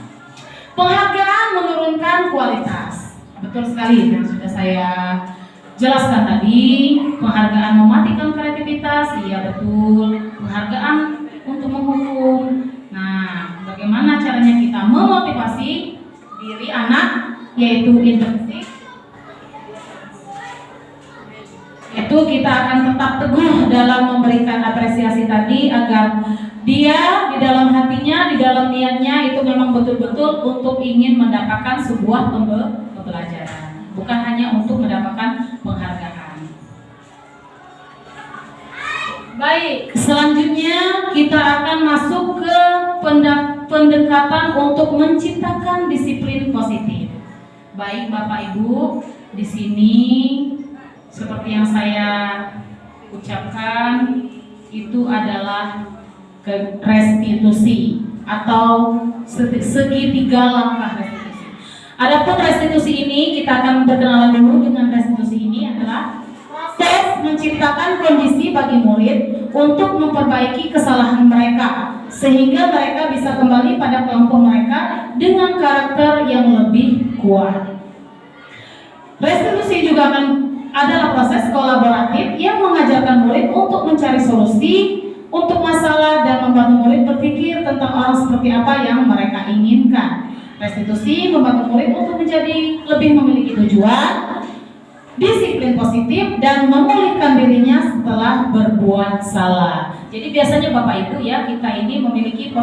Penghargaan menurunkan kualitas. Betul sekali yang sudah saya jelaskan tadi. Penghargaan mematikan kreativitas, iya betul. Penghargaan untuk menghukum. Nah, bagaimana caranya kita memotivasi diri anak, yaitu intrinsik. Itu kita akan tetap teguh dalam memberikan apresiasi tadi, agar dia di dalam hatinya, di dalam niatnya itu memang betul-betul untuk ingin mendapatkan sebuah pembelajaran, bukan hanya untuk mendapatkan penghargaan. Baik, selanjutnya kita akan masuk ke pendekatan untuk menciptakan disiplin positif. Baik Bapak Ibu, di sini seperti yang saya ucapkan, itu adalah restitusi atau segitiga langkah restitusi. Adapun restitusi ini, kita akan berkenalan dulu dengan restitusi ini adalah proses menciptakan kondisi bagi murid untuk memperbaiki kesalahan mereka, sehingga mereka bisa kembali pada kelompok mereka dengan karakter yang lebih kuat. Restitusi juga adalah proses kolaboratif yang mengajarkan murid untuk mencari solusi untuk masalah dan membantu murid berpikir tentang orang seperti apa yang mereka inginkan. Restitusi membantu murid untuk menjadi lebih memiliki tujuan, disiplin positif, dan memulihkan dirinya setelah berbuat salah. Jadi biasanya Bapak Ibu ya, kita ini memiliki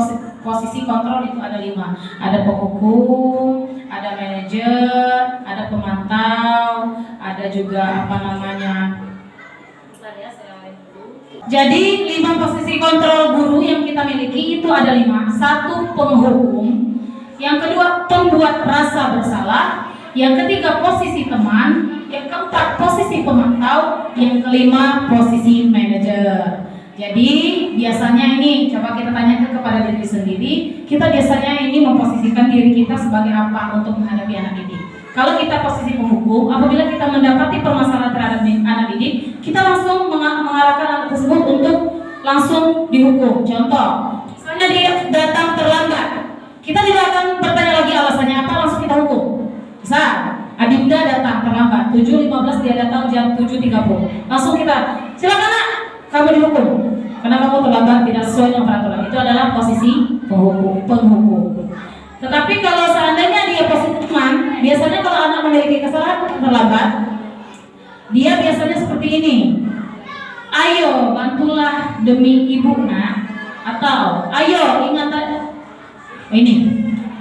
posisi kontrol itu ada 5. Ada penghukum, ada manajer, ada pemantau, ada juga Jadi 5 posisi kontrol guru yang kita miliki itu ada 5. 1, penghukum. Yang kedua, pembuat rasa bersalah. Yang ketiga, posisi teman. Yang keempat, posisi pemantau. Yang kelima, posisi manajer. Jadi biasanya ini, coba kita tanyakan kepada diri sendiri, kita biasanya ini memposisikan diri kita sebagai apa untuk menghadapi anak didik. Kalau kita posisi penghukum, apabila kita mendapati permasalahan terhadap anak didik, kita langsung mengarahkan anak tersebut untuk langsung dihukum. Contoh, misalnya dia datang terlambat, kita tidak akan bertanya lagi alasannya apa, langsung kita hukum. Misal, Adinda datang terlambat, 7.15 dia datang jam 7.30, langsung kita, silakan nak, kamu dihukum karena kamu terlambat tidak sesuai dengan peraturan. Itu adalah posisi penghukum. Tetapi kalau seandainya dia posisi teman, biasanya kalau terlambat, dia biasanya seperti ini. Ayo bantulah demi ibu nak, atau ayo ingat ini.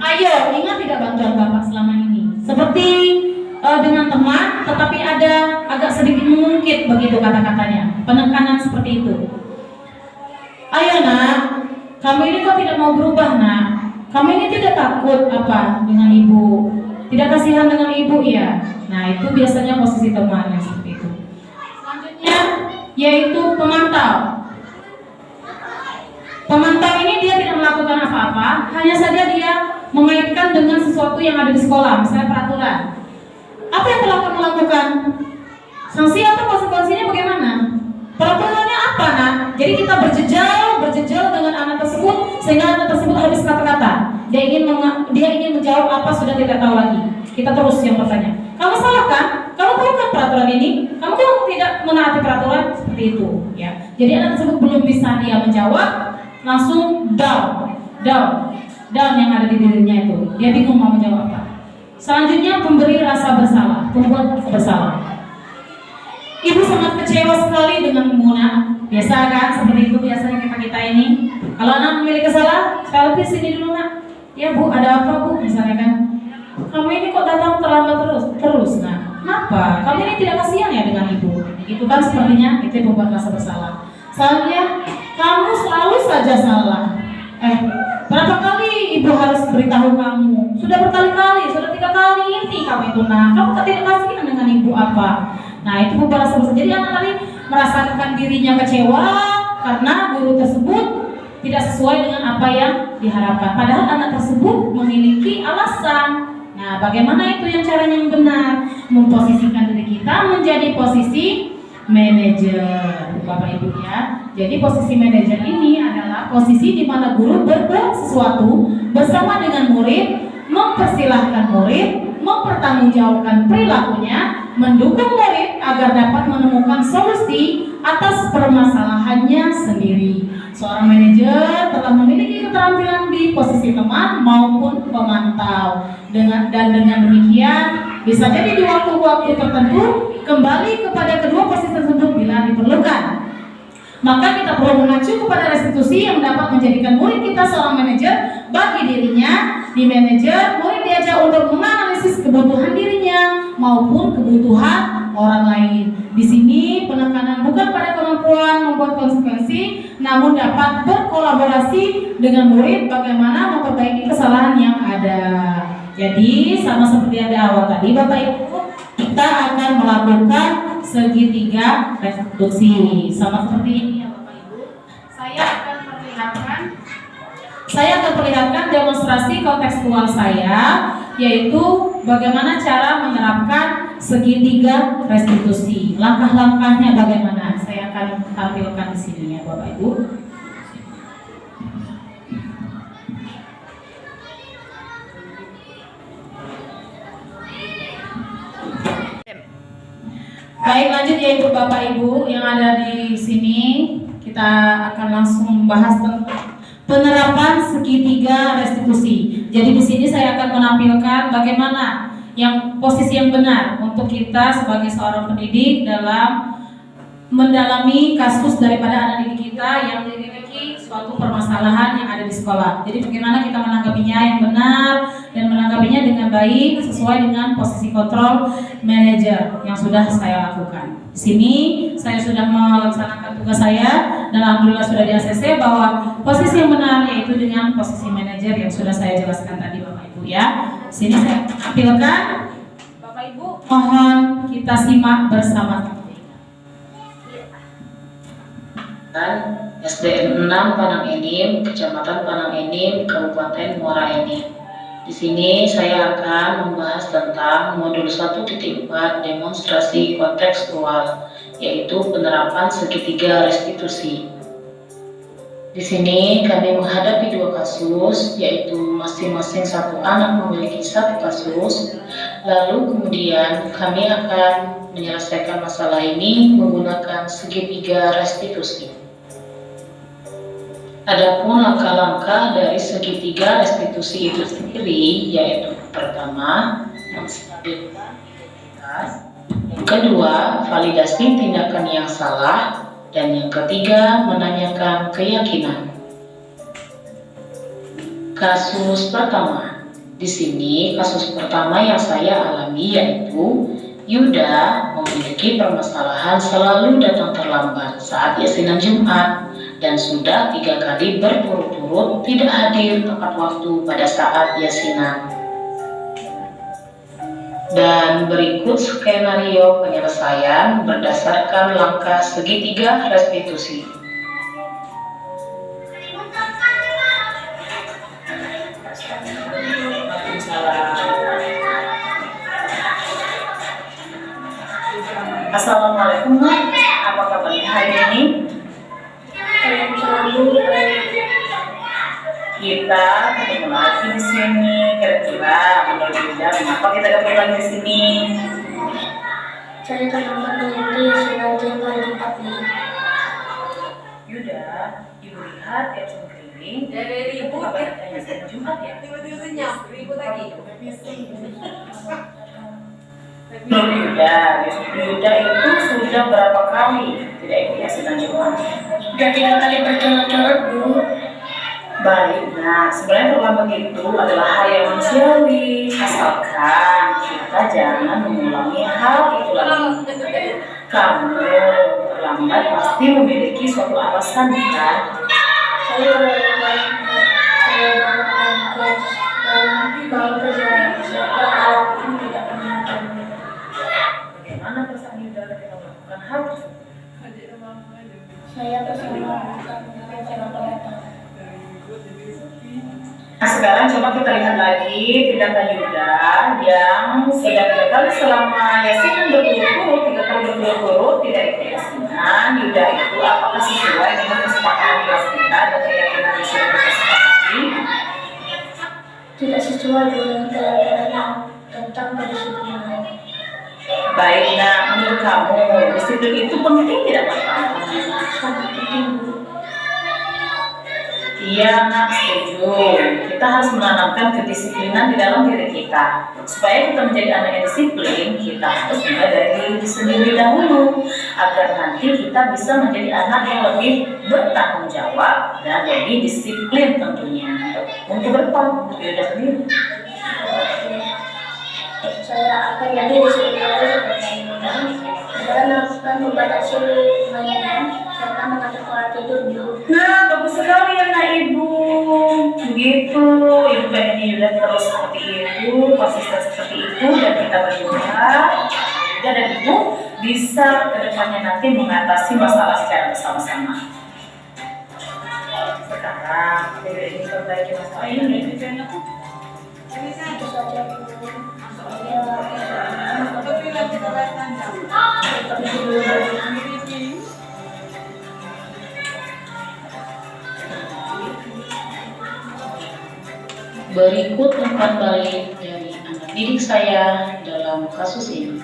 Ayo ingat tidak bantuan bapak selama ini. Seperti dengan teman, tetapi ada agak sedikit mengungkit begitu kata-katanya, penekanan seperti itu. Ayo nak, kamu ini kok tidak mau berubah nak? Kamu ini tidak takut apa dengan ibu? Tidak kasihan dengan ibu ya? Nah itu biasanya posisi teman yang seperti itu. Selanjutnya yaitu pemantau. Pemantau ini dia tidak melakukan apa-apa, hanya saja dia mengaitkan dengan sesuatu yang ada di sekolah, misalnya peraturan. Apa yang telah kamu lakukan? Sanksi atau konsekuensinya bagaimana? Peraturannya apa nak? Jadi kita berjejal dengan anak tersebut sehingga anak tersebut habis kata-kata. Dia ingin menjawab apa sudah tidak tahu lagi. Kita terus yang bertanya. Kamu salah kan? Kamu tahu kan peraturan ini? Kamu kan tidak menaati peraturan seperti itu, ya. Jadi anak tersebut belum bisa dia menjawab, langsung down yang ada di dirinya itu. Dia bingung mau menjawab apa. Selanjutnya pemberi rasa bersalah, pembuat rasa bersalah. Ibu sangat kecewa sekali dengan Muna. Biasa kan, seperti itu biasanya kita ini. Kalau anak memiliki kesalahan, sekali sini dulu nak. Ya bu, ada apa bu? Misalnya kan, kamu ini kok datang terlambat terus nah. Kenapa? Kamu ini tidak kasihan ya dengan ibu? Itu kan sepertinya itu pembuat rasa bersalah. Selanjutnya, kamu selalu saja salah. Berapa kali ibu harus beritahu kamu? Sudah berkali-kali, sudah 3 kali ini kamu itu nah. Kamu tidak kasihan dengan ibu apa? Nah itu pembuat rasa bersalah. Jadi anak tadi merasakan dirinya kecewa karena guru tersebut tidak sesuai dengan apa yang diharapkan. Padahal anak tersebut memiliki alasan. Nah, bagaimana itu yang caranya yang benar? Memposisikan diri kita menjadi posisi manajer, Bapak Ibu ya. Jadi posisi manajer ini adalah posisi di mana guru berbuat sesuatu bersama dengan murid, mempersilahkan murid, mempertanggungjawabkan perilakunya, mendukung murid agar dapat menemukan solusi atas permasalahannya sendiri. Seorang manajer telah memiliki keterampilan di posisi teman maupun pemantau. Dengan demikian bisa jadi di waktu-waktu tertentu kembali kepada kedua posisi tersebut bila diperlukan. Maka kita perlu mengacu kepada restitusi yang dapat menjadikan murid kita seorang manajer bagi dirinya. Di manajer, murid diajak untuk menganalisis kebutuhan dirinya maupun kebutuhan orang lain. Di sini penekanan bukan pada kemampuan membuat konsekuensi, namun dapat berkolaborasi dengan murid bagaimana memperbaiki kesalahan yang ada. Jadi sama seperti yang di awal tadi Bapak Ibu, kita akan melakukan segitiga restitusi. Sama seperti ini ya Bapak Ibu. Saya akan perlihatkan demonstrasi kontekstual saya, yaitu bagaimana cara menerapkan segitiga restitusi. Langkah-langkahnya bagaimana? Saya akan tampilkan di sini ya Bapak Ibu. Baik, lanjut ya Ibu Bapak Ibu yang ada di sini. Kita akan langsung membahas tentang penerapan segitiga restitusi. Jadi di sini saya akan menampilkan bagaimana yang posisi yang benar untuk kita sebagai seorang pendidik dalam mendalami kasus daripada anak didik kita yang memiliki suatu permasalahan yang ada di sekolah. Jadi bagaimana kita menanggapinya yang benar dan menanggapinya dengan baik sesuai dengan posisi kontrol manajer yang sudah saya lakukan. Di sini saya sudah melaksanakan tugas saya dan alhamdulillah sudah di ACC bahwa posisi yang benar yaitu dengan posisi manajer yang sudah saya jelaskan tadi Bapak Ibu ya. Di sini saya tampilkan. Bapak Ibu mohon kita simak bersama. SDN 6 Panang Enim, Kecamatan Panang Enim, Kabupaten Muara Enim. Di sini saya akan membahas tentang modul 1.4 demonstrasi kontekstual, yaitu penerapan segitiga restitusi. Di sini kami menghadapi 2 kasus, yaitu masing-masing satu anak memiliki 1 kasus. Lalu kemudian kami akan menyelesaikan masalah ini menggunakan segitiga restitusi. Adapun langkah-langkah dari segitiga restitusi itu sendiri, yaitu pertama, menstabilkan integritas. Yang kedua, validasi tindakan yang salah. Dan yang ketiga, menanyakan keyakinan. Kasus pertama. Di sini kasus pertama yang saya alami yaitu Yuda memiliki permasalahan selalu datang terlambat saat yasinan Jumat dan sudah 3 kali berturut-turut tidak hadir tepat waktu pada saat yasinan. Dan berikut skenario penyelesaian berdasarkan langkah segitiga restitusi. Assalamualaikum, apa kabarnya hari ini? Kita ketemu lagi di sini. Kira-kira menurut Yuda, kenapa kita ketemu lagi di sini? Saya terlambat mengikuti yasinan Jumat ini. Yuda, ibu lihat di absen keliling. Itu kabarnya yasinan Jumat ya? ribut lagi. Menurut Yuda itu sudah berapa kali tidak ikut yasinan Jumat? Sudah 3 kali berturut-turut, Bu. Baik, nah sebenarnya terlambat itu adalah hal yang manusiawi, asalkan kita jangan mengulangi hal itu lagi. Kamu terlambat pasti memiliki suatu alasan, kan? Saya baru angkes dan mau kerja. Saya tidak pernah. Bagaimana perasaan Yuda ketika melakukan hal tersebut? Saya bersama teman-teman. Nah sekarang coba kita lihat lagi tindakan Yuda yang sudah 3 kali selama yasinan berturut-turut, 3 kali berturut-turut tidak ikut yasinan. Yuda itu apakah sesuai dengan kesepakatan kelas kita dan keyakinan yang sudah kita sepakati? Tidak sesuai dengan keyakinan tentang kedisiplinan. Baik, nah menurut kamu disiplin itu penting tidak Pak? Sangat penting, Bu. Iya, nak setuju. Kita harus menanamkan kedisiplinan di dalam diri kita. Supaya kita menjadi anak yang disiplin, kita harus mulai dari diri sendiri dahulu, agar nanti kita bisa menjadi anak yang lebih bertanggung jawab dan lebih disiplin tentunya. Untuk berapa? Yuda sendiri. Saya akan jadi disiplin dan melakukan membatasi mainan serta mengatur pola tidur, Bu. Nah, bagus sekali ya nak ibu. Begitu, ibu pengen Yuda terus seperti itu, konsisten seperti itu, dan kita berdoa Yuda dan ibu bisa kedepannya nanti mengatasi masalah secara bersama-sama. Sekarang, Yuda ini perbaiki masalah ini. Itu saja, Bu. Berikut umpan balik dari anak didik saya dalam kasus ini.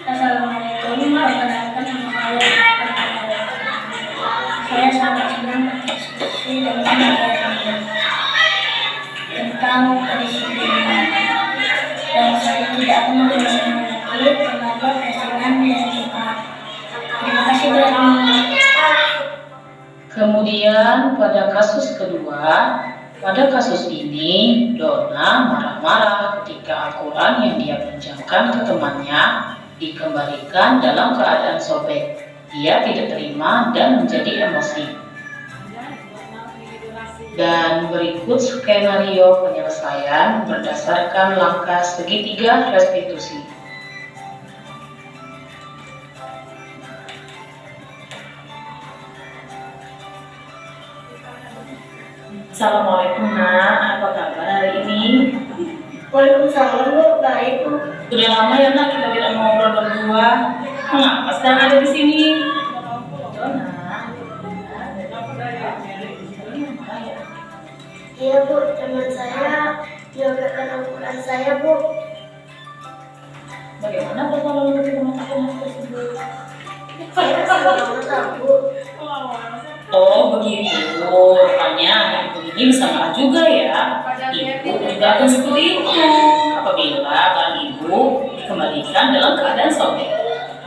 Assalamualaikum, perkenalkan nama saya. Saya sangat senang berdiskusi dengan kalian tentang kedisiplinan, dan saya tidak akan mengulangi lagi terlambat yasinan dan Jumat. Terima kasih banyak. Kemudian pada kasus kedua, pada kasus ini Dona marah-marah ketika Al-Quran yang dia pinjamkan ke temannya dikembalikan dalam keadaan sobek. Dia tidak terima dan menjadi emosi. Dan berikut skenario penyelesaian berdasarkan langkah segitiga restitusi. Assalamualaikum nak, apa kabar hari ini? Waalaikumsalam, Bu. Baik, Bu. Sudah lama ya nak kita tidak ngobrol berdua. Mengapa sekarang ada di sini? Iya, Bu. Teman saya menyobatkan Al-Quran saya, Bu. Bagaimana persoalan kita melakukan hal tersebut? Saya selalu tahu, Bu. Oh begitu, rupanya ibu ini bisa marah juga ya. Ibu juga akan seperti itu apabila barang ibu dikembalikan menikah dalam keadaan sobek.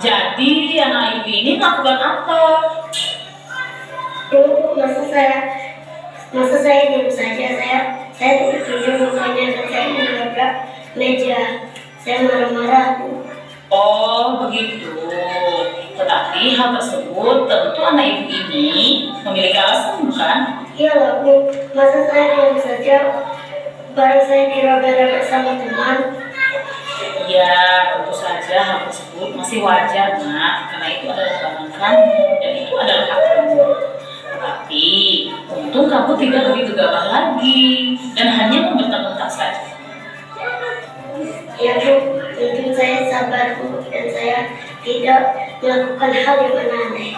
Jadi anak ibu ini melakukan apa? Masa saya diam saja, saya tertidur mukanya dan saya menabrak meja. Saya marah-marah, Bu. Oh begitu. Tetapi hal tersebut tentu anak ibu ini memiliki alasan, bukan? Iyalah, Bu. Masa saya diam saja, barang saya dirobek-robek sama teman. Ya tentu saja hal tersebut masih wajar nak, karena itu adalah kebangan kamu dan itu adalah hak kamu. Tapi untung kamu tidak begitu gagah lagi dan hanya membentak-bentak saja. Ya, Bu. Mungkin saya sabar, Bu, dan saya tidak melakukan hal yang aneh.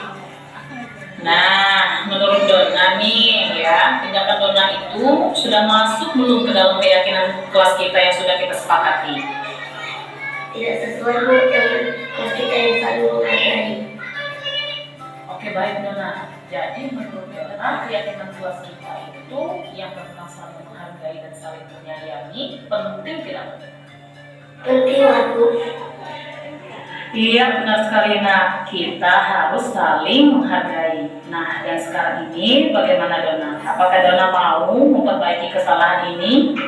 Nah, menurut Dona nih ya, tindakan Dona itu sudah masuk belum ke dalam keyakinan kelas kita yang sudah kita sepakati? Tidak sesuai, Bu, dengan kelas kita yang saling menghargai. Oke baik Dona. Jadi menurut Dona keyakinan kelas kita itu yang tentang saling menghargai dan saling menyayangi penting tidak penting? Penting lah, Bu. Iya benar sekali nak, kita harus saling menghargai. Nah dan sekarang ini bagaimana Dona? Apakah Dona mau memperbaiki kesalahan ini?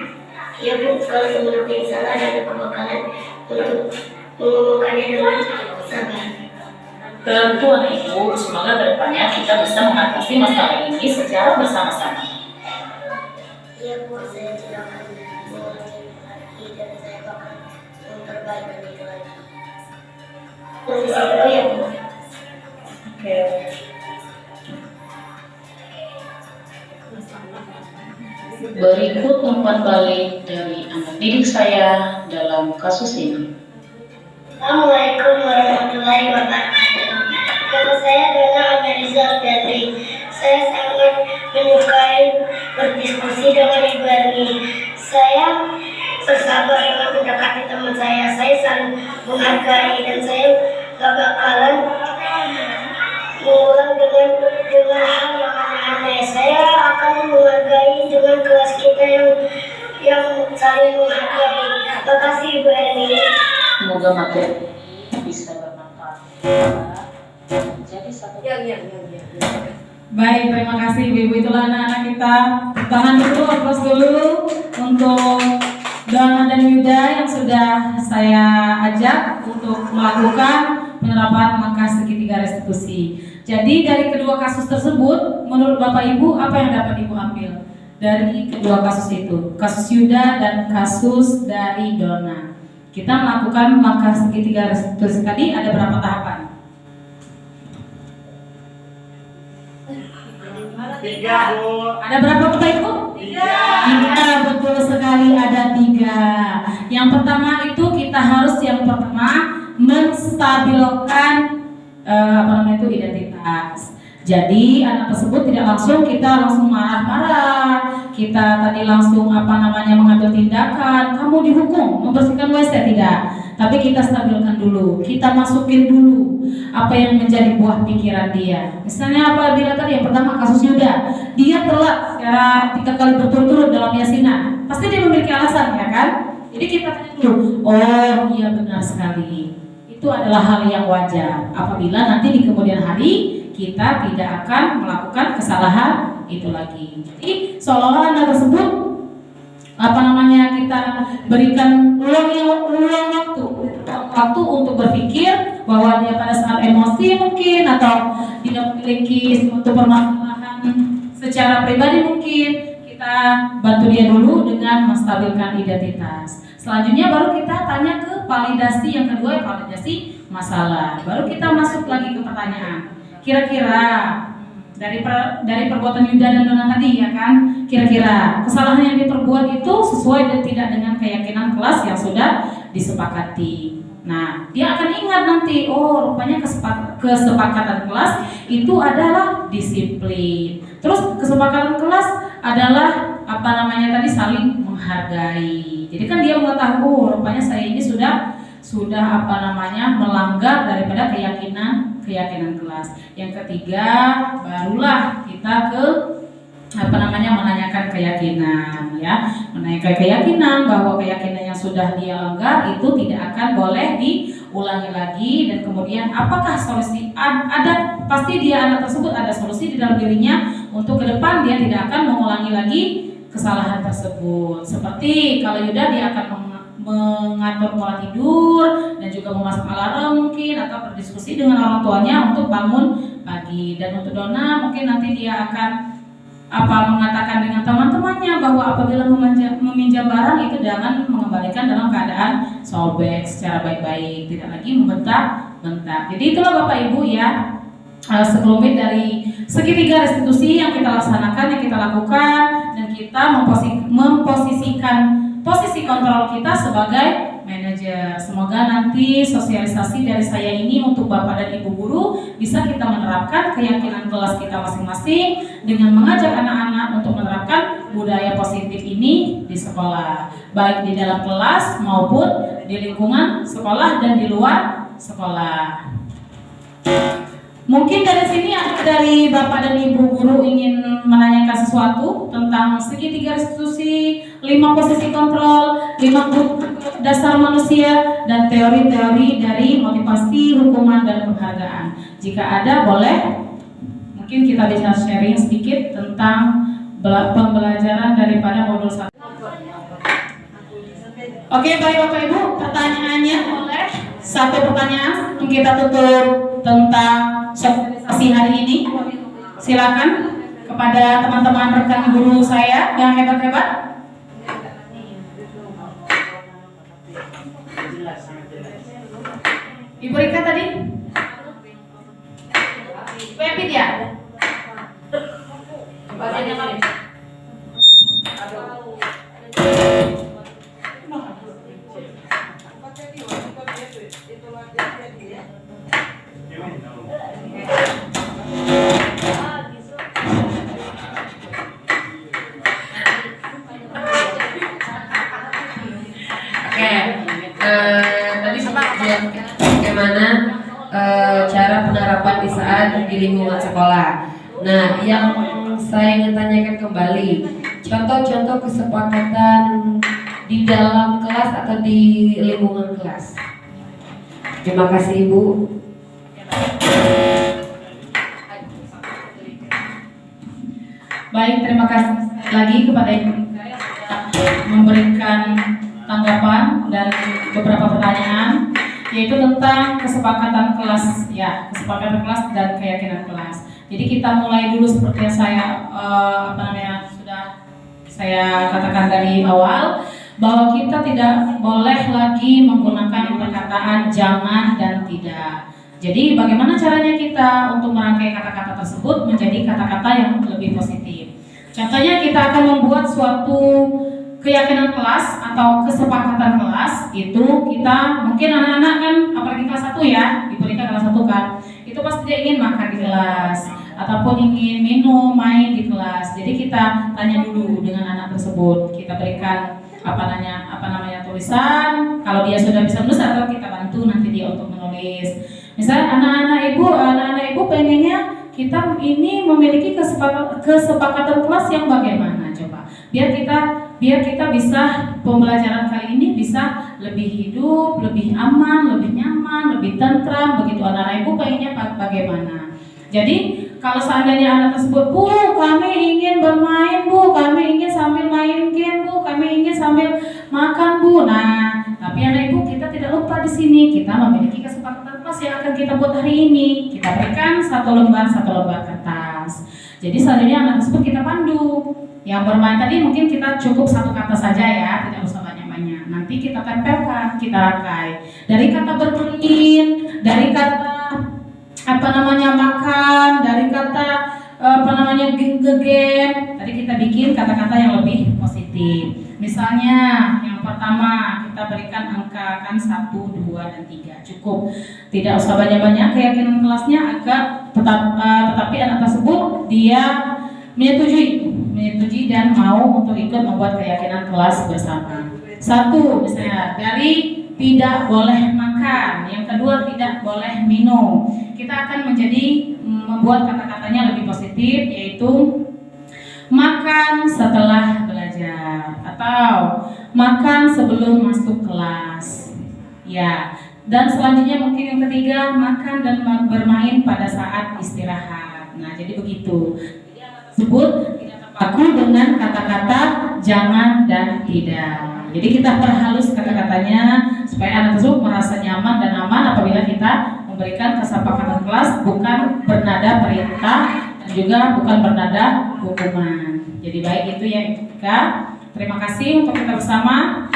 Ya, Bu, kalau teman aku yang salah dan aku bakalan untuk mengomongkannya dengan sabar. Tentu anak ibu, semoga kedepannya kita bisa mengatasi masalah ini secara bersama-sama. Iya, Bu, saya tidak akan mengulangi lagi dan saya bakal memperbaiki itu lagi. Permisi dulu ya, Bu. Oke. Berikut umpan balik dari anak didik saya dalam kasus ini. Assalamualaikum warahmatullahi wabarakatuh. Nama saya Dona Ameriza Alfiatri. Saya sangat menyukai berdiskusi dengan Ibu Erni. Saya bersabar dengan mendekati teman saya. Saya saling menghargai dan saya gak bakalan mengulang dengan hal yang aneh-aneh. Saya akan menghargai dengan kelas kita yang saling menghargai. Terima kasih Ibu Erni. Semoga materi bisa bermanfaat. Jadi satu. Baik, terima kasih Ibu-ibu, itulah anak-anak kita. Tahan dulu, aplaus dulu untuk Dona dan Yuda yang sudah saya ajak untuk melakukan penerapan langkah segitiga restitusi. Jadi dari kedua kasus tersebut, menurut Bapak Ibu apa yang dapat Ibu ambil dari kedua kasus itu? Kasus Yuda dan kasus dari Dona. Kita melakukan langkah segitiga restitusi tadi ada berapa tahapan? 3, Bu. Ada berapa Bapak Ibu? 3, betul sekali ada 3. Yang pertama itu kita harus menstabilkan identitas. Jadi anak tersebut tidak langsung kita langsung marah-marah, kita tadi langsung mengambil tindakan, kamu dihukum membersihkan WC, tidak. Tapi kita stabilkan dulu, kita masukin dulu apa yang menjadi buah pikiran dia. Misalnya apabila tadi yang pertama kasus Yuda, dia telat secara 3 kali berturut-turut dalam yasinan, pasti dia memiliki alasan, ya kan? Jadi kita tanya dulu, oh iya benar sekali, itu adalah hal yang wajar. Apabila nanti di kemudian hari kita tidak akan melakukan kesalahan itu lagi. Jadi seolah-olah anak tersebut kita berikan waktu untuk berpikir bahwa dia pada saat emosi mungkin atau tidak memiliki suatu permasalahan secara pribadi, mungkin kita bantu dia dulu dengan menstabilkan identitas. Selanjutnya baru kita tanya ke validasi yang kedua, validasi masalah. Baru kita masuk lagi ke pertanyaan. Kira-kira dari perbuatan Yuda dan Dona tadi, ya kan, kira-kira kesalahan yang diperbuat itu sesuai dan tidak dengan keyakinan kelas yang sudah disepakati. Nah, dia akan ingat nanti, oh rupanya kesepakatan kelas itu adalah disiplin. Terus kesepakatan kelas adalah saling menghargai. Jadi kan dia mengetahui, oh rupanya saya ini sudah melanggar daripada keyakinan kelas. Yang ketiga, barulah kita ke menanyakan keyakinan ya, menanyakan keyakinan bahwa keyakinan yang sudah dia langgar itu tidak akan boleh diulangi lagi, dan kemudian apakah solusi ada, pasti dia anak tersebut ada solusi di dalam dirinya untuk ke depan dia tidak akan mengulangi lagi kesalahan tersebut. Seperti kalau Yuda, dia akan mengatur pola tidur dan juga memasang alarm mungkin, atau berdiskusi dengan orang tuanya untuk bangun pagi. Dan untuk Dona mungkin nanti dia akan mengatakan dengan teman-temannya bahwa apabila meminjam barang itu jangan mengembalikan dalam keadaan sobek, secara baik-baik, tidak lagi membentak-bentak. Jadi itulah Bapak Ibu ya, sekelumit dari segitiga restitusi yang kita laksanakan, yang kita lakukan, dan kita memposisikan posisi kontrol kita sebagai manajer. Semoga nanti sosialisasi dari saya ini untuk Bapak dan Ibu guru bisa kita menerapkan keyakinan kelas kita masing-masing dengan mengajak anak-anak untuk menerapkan budaya positif ini di sekolah, baik di dalam kelas maupun di lingkungan sekolah dan di luar sekolah. Mungkin dari sini ada dari Bapak dan Ibu guru ingin menanyakan sesuatu tentang segitiga restitusi, 5 posisi kontrol, 5 grup dasar manusia, dan teori-teori dari motivasi, hukuman, dan penghargaan. Jika ada, boleh mungkin kita bisa sharing sedikit tentang pembelajaran daripada modul 1. Oke, baik Bapak Ibu, pertanyaannya boleh satu pertanyaan untuk kita tutup tentang sosialisasi hari ini. Silakan kepada teman-teman rekan guru saya yang hebat-hebat. Ibu Rika tadi? Ibu Epit ya? Bagaimana cara penerapan di saat di lingkungan sekolah. Nah, yang saya ingin tanyakan kembali, contoh-contoh kesepakatan di dalam kelas atau di lingkungan kelas. Terima kasih Ibu. Baik, terima kasih lagi kepada Ibu yang memberikan tanggapan dan beberapa pertanyaan, yaitu tentang kesepakatan kelas ya, kesepakatan kelas dan keyakinan kelas. Jadi kita mulai dulu seperti yang saya sudah saya katakan dari awal, bahwa kita tidak boleh lagi menggunakan perkataan jangan dan tidak. Jadi bagaimana caranya kita untuk merangkai kata-kata tersebut menjadi kata-kata yang lebih positif. Contohnya kita akan membuat suatu keyakinan kelas atau kesepakatan kelas, itu kita mungkin anak-anak kan apalagi kelas 1 ya, Ibu Rika kelas 1 kan, itu pasti dia ingin makan di kelas ataupun ingin minum, main di kelas. Jadi kita tanya dulu dengan anak tersebut, kita berikan tulisan, kalau dia sudah bisa menulis atau kita bantu nanti dia untuk menulis. Misalnya anak-anak ibu pengennya kita ini memiliki kesepakatan kelas yang bagaimana, coba biar kita bisa pembelajaran kali ini bisa lebih hidup, lebih aman, lebih nyaman, lebih tentram. Begitu anak-anak ibu pengennya bagaimana. Jadi kalau seandainya anak tersebut, Bu, kami ingin bermain, Bu, kami ingin sambil main game, Bu, kami ingin sambil makan, Bu. Nah, tapi anak ibu kita tidak lupa di sini kita memiliki kesepakatan kelas yang akan kita buat hari ini. Kita berikan satu lembar kertas. Jadi selanjutnya anak tersebut kita pandu. Yang bermain tadi mungkin kita cukup satu kata saja ya, tidak usah banyak-banyak. Nanti kita tempelkan, kita rakai. Dari kata bermain, dari kata makan, dari kata gegem. Tadi kita bikin kata-kata yang lebih positif. Misalnya yang pertama kita berikan angka kan 1, 2, dan 3 cukup. Tidak usah banyak-banyak keyakinan kelasnya tetapi anak tersebut dia menyetujui dan mau untuk ikut membuat keyakinan kelas bersama. 1 misalnya dari tidak boleh makan, yang kedua tidak boleh minum. Kita akan membuat kata-katanya lebih positif, yaitu makan setelah belajar atau makan sebelum masuk kelas. Ya, dan selanjutnya mungkin yang ketiga, makan dan bermain pada saat istirahat. Nah, jadi begitu. Jadi anak tersebut tidak terpaku dengan kata-kata jangan dan tidak. Jadi kita perhalus kata-katanya supaya anak tersebut merasa nyaman dan aman apabila kita memberikan kesepakatan kelas, bukan bernada perintah dan juga bukan bernada hukuman. Jadi baik itu ya Kak. Terima kasih untuk kita bersama.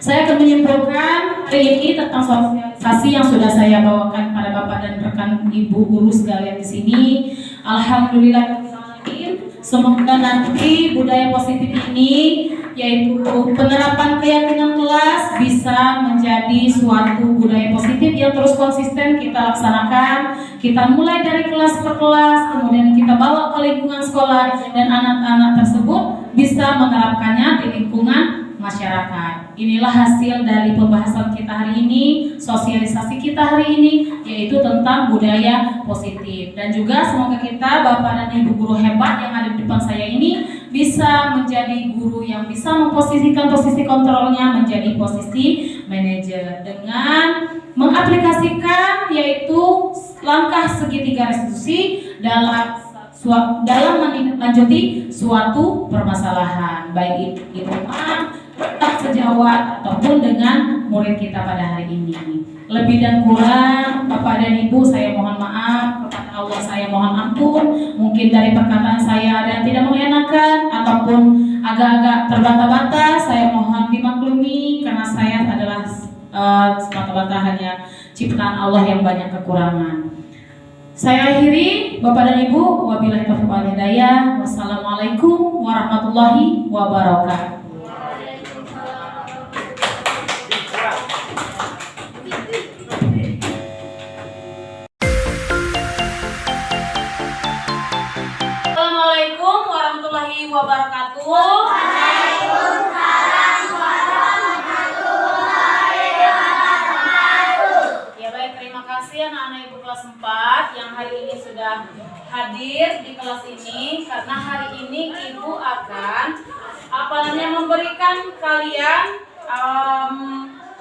Saya akan menyimpulkan hari ini tentang sosialisasi yang sudah saya bawakan pada Bapak dan rekan Ibu guru sekalian di sini. Alhamdulillah, semoga nanti budaya positif ini, yaitu penerapan keyakinan kelas, bisa menjadi suatu budaya positif yang terus konsisten kita laksanakan. Kita mulai dari kelas per kelas, kemudian kita bawa ke lingkungan sekolah, dan anak-anak tersebut bisa menerapkannya di lingkungan masyarakat. Inilah hasil dari pembahasan kita hari ini, sosialisasi kita hari ini, yaitu tentang budaya positif. Dan juga semoga kita, Bapak dan Ibu guru hebat yang ada di depan saya ini, bisa menjadi guru yang bisa memposisikan posisi kontrolnya menjadi posisi manajer dengan mengaplikasikan yaitu langkah segitiga restitusi dalam menindaklanjuti suatu permasalahan, baik itu sejawat ataupun dengan murid kita pada hari ini. Lebih dan kurang Bapak dan Ibu saya mohon maaf, kepada Allah saya mohon ampun. Mungkin dari perkataan saya ada yang tidak mengenakan ataupun agak-agak terbata-bata, saya mohon dimaklumi karena saya adalah semata-mata hanya ciptaan Allah yang banyak kekurangan. Saya akhiri, Bapak dan Ibu, wabillahi taufiq wal hidayah. Wassalamualaikum warahmatullahi wabarakatuh. Assalamualaikum warahmatullahi wabarakatuh. Waalaikumsalam warahmatullahi wabarakatuh. Ya baik, terima kasih anak-anak Ibu kelas 4 yang hari ini sudah hadir di kelas ini, karena hari ini Ibu akan memberikan kalian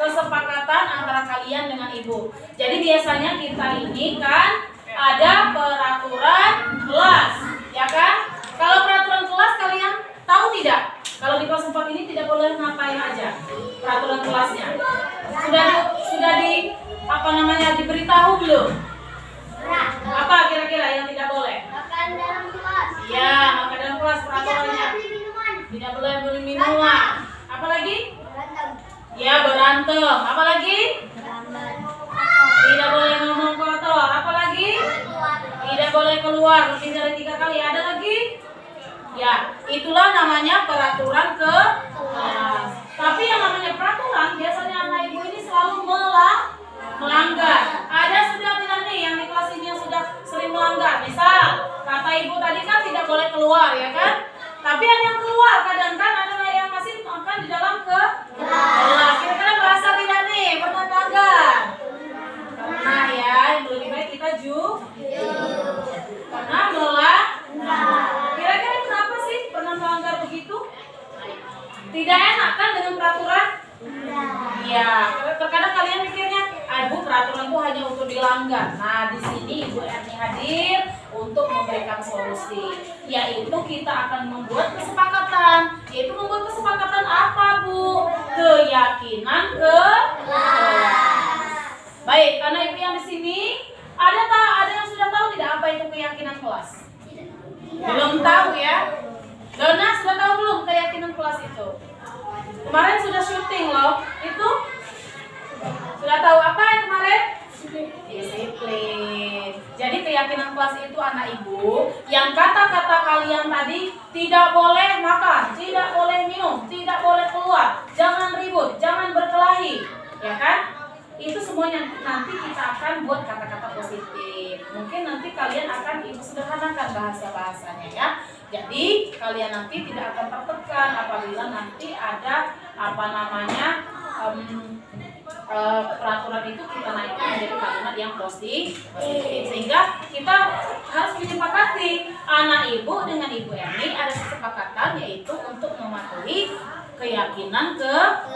kesepakatan antara kalian dengan Ibu. Jadi biasanya kita ini kan ada peraturan kelas, ya kan? Kalau peraturan kelas kalian tahu tidak? Kalau di kelas 4 ini tidak boleh ngapain aja peraturan kelasnya. Sudah diberitahu belum? Apa kira-kira yang tidak boleh? Makan dalam kelas. Ya, makan dalam kelas peraturannya. Tidak boleh beli minuman. Apa lagi? Ya, berantem. Apa lagi? Tidak boleh ngomong kotor. Apa lagi? Tidak boleh keluar lebih dari 3 kali. Ada lagi? Ya, itulah namanya peraturan kelas. Tapi yang namanya peraturan biasanya anak Ibu ini selalu melanggar. Ada sudah tidak nih yang di kelas ini yang sudah sering melanggar? Misal, kata Ibu tadi kan tidak boleh keluar, ya kan? Tapi ada yang keluar, kadang kan ada yang masih makan di dalam kelas. Kira-kira berasa tidak nih pernah melanggar? Pernah ya, yang lebih baik kita pernah melanggar. Kira-kira kenapa sih pernah melanggar begitu? Tidak enak kan dengan peraturan? Iya, terkadang kalian mikirnya, Ibu peraturan itu hanya untuk dilanggar. Nah, di sini Ibu Erni hadir untuk memberikan solusi. Yaitu kita akan membuat kesepakatan. Yaitu membuat kesepakatan apa, Bu? Keyakinan kelas. Baik, karena Ibu yang di sini ada yang sudah tahu tidak apa itu keyakinan kelas? Belum tahu ya? Dona sudah tahu belum keyakinan kelas itu? Kemarin sudah syuting loh. Itu sudah tahu apa yang kemarin? Disiplin. Jadi keyakinan kelas itu anak Ibu yang kata-kata kalian tadi, tidak boleh makan, tidak boleh minum, tidak boleh keluar, jangan ribut, jangan berkelahi, ya kan? Itu semuanya nanti kita akan buat kata-kata positif. Mungkin nanti kalian akan Ibu sederhanakan bahasa-bahasanya ya. Jadi kalian nanti tidak akan tertekan apabila nanti ada peraturan itu kita naikkan menjadi kalimat yang positif, sehingga kita harus menyepakati anak ibu dengan ibu Erni ada kesepakatan yaitu untuk mematuhi keyakinan kelas.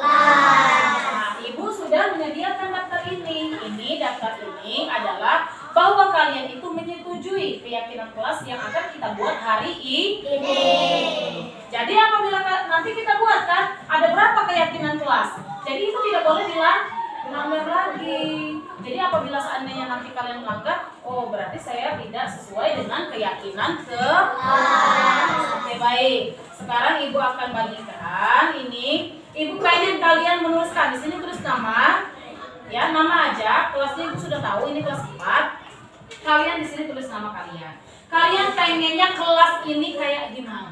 Ibu sudah menyediakan daftar ini. Daftar ini adalah bahwa kalian itu menyetujui keyakinan kelas yang akan kita buat hari ini. Jadi apabila nanti kita buat kan ada berapa keyakinan kelas. Jadi itu tidak boleh dilanggar lagi. Jadi apabila seandainya nanti kalian melanggar, oh berarti saya tidak sesuai dengan keyakinan kelas. Oke, baik. Sekarang ibu akan bagikan ini. Ibu pengen kalian menuliskan di sini tulis nama. Ya, nama aja. Kelasnya ibu sudah tahu ini kelas 4. Kalian di sini tulis nama kalian. Kalian pengennya kelas ini kayak gimana?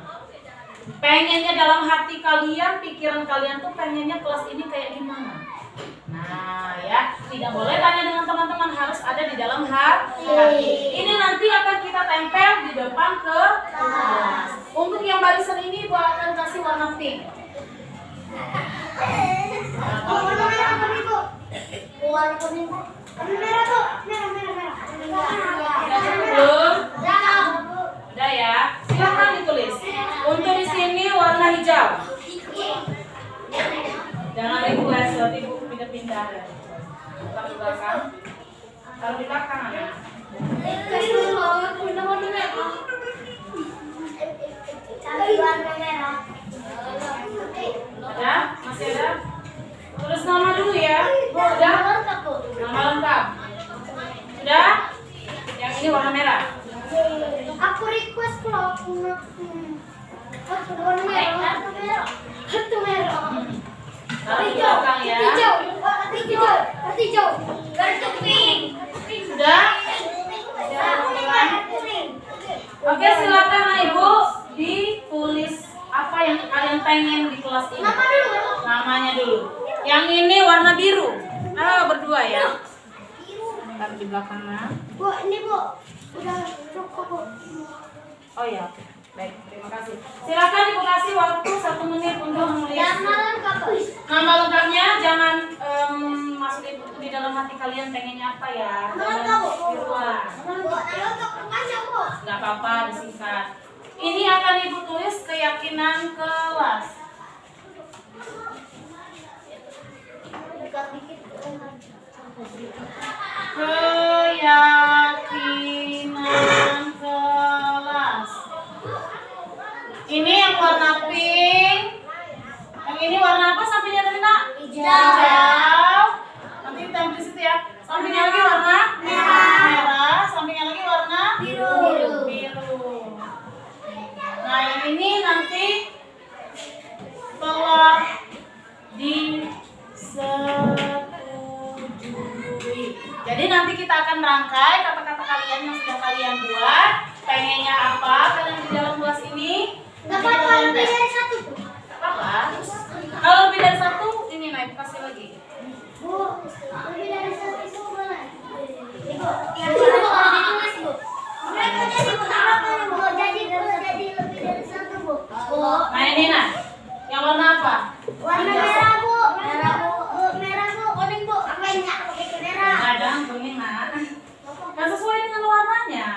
Pengennya dalam hati kalian, pikiran kalian tuh pengennya kelas ini kayak gimana? Nah ya, tidak boleh tanya dengan teman-teman, harus ada di dalam hati. Ini nanti akan kita tempel di depan kelas. Untuk yang barisan ini ibu akan kasih warna pink. Warna kuning. Merah tuh, merah. Belum? Udah ya. Silakan ditulis. Untuk di sini warna hijau. Jangan request, nanti ibu pindah-pindah ya. Taruh di belakang. Taruh di belakang ya. Ada? Masih ada? Tulis nama dulu ya. Udah? Nama lengkap. Sudah? Yang ini warna merah. Aku request kalau warna merah. Kartu merah. Taruh di belakang ya. Hijau. Kartu pink. Sudah? Oke, silakan ibu ditulis apa yang kalian pengen di kelas ini. Nama dulu. Namanya dulu. Yang ini warna biru. Berdua ya. Taruh di belakangnya. Bu, ini Bu. Udah cukup Bu. Oh ya, baik, terima kasih. Silakan ibu kasih waktu 1 menit untuk menulis. Nama lengkapnya jangan masuk di dalam hati kalian pengennya apa ya. Nggak apa-apa, disingkat. Ini akan ibu tulis keyakinan kelas. Keyakinan kelas. Ini yang warna pink. Yang ini warna apa sampingnya tadi nak? Hijau. Nanti kita ambil di situ ya. Sampingnya lagi warna merah. Sampingnya lagi warna biru. Nah yang ini nanti telah disetujui. Jadi nanti kita akan merangkai kata-kata kalian yang sudah kalian buat. Pengennya apa kalian di dalam kelas ini? Lebih dari satu Bu. Apa? Kalau lebih dari 1 ini naik kasih lagi. Bu, lebih dari satu itu boleh. Ibu, yang ditulis Bu. Jadi lebih dari satu Bu. Nah ini nah, yang warna apa? Warna merah Bu. Merah Bu, kuning Bu. Apa ini merah? Ada kuning nak. Kan sesuai dengan warnanya.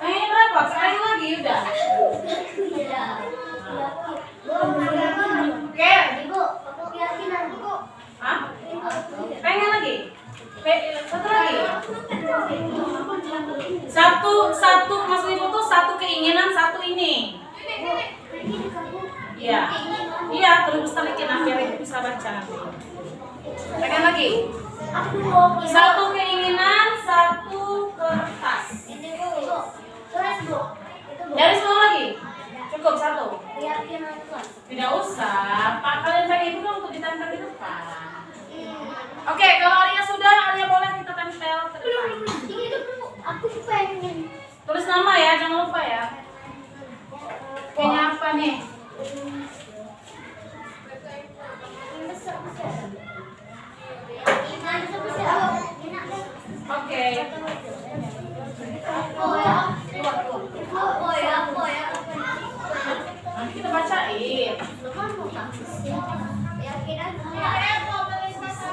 Pengen berapa? Sekali lagi udah. Oke. Ibu, keyakinan Bu. Hah? Pengen lagi? Satu lagi. Satu maksud ibu tuh satu keinginan, satu ini. Iya. Iya, terus balikin biar ibu bisa baca nanti. Pengen lagi? Satu keinginan, satu kertas. Ini Bu. Tulis Bu. Dari semua lagi? Cukup satu? Keyakinan kelas. Tidak usah. Pak, kalian pengen ibu kan untuk ditempel di depan. Oke, kalau Arya sudah, Arya boleh kita tempel ke depan. Aku pengen. Tulis nama ya, jangan lupa ya. Kayaknya apa nih? Oke. Nanti kita bacain.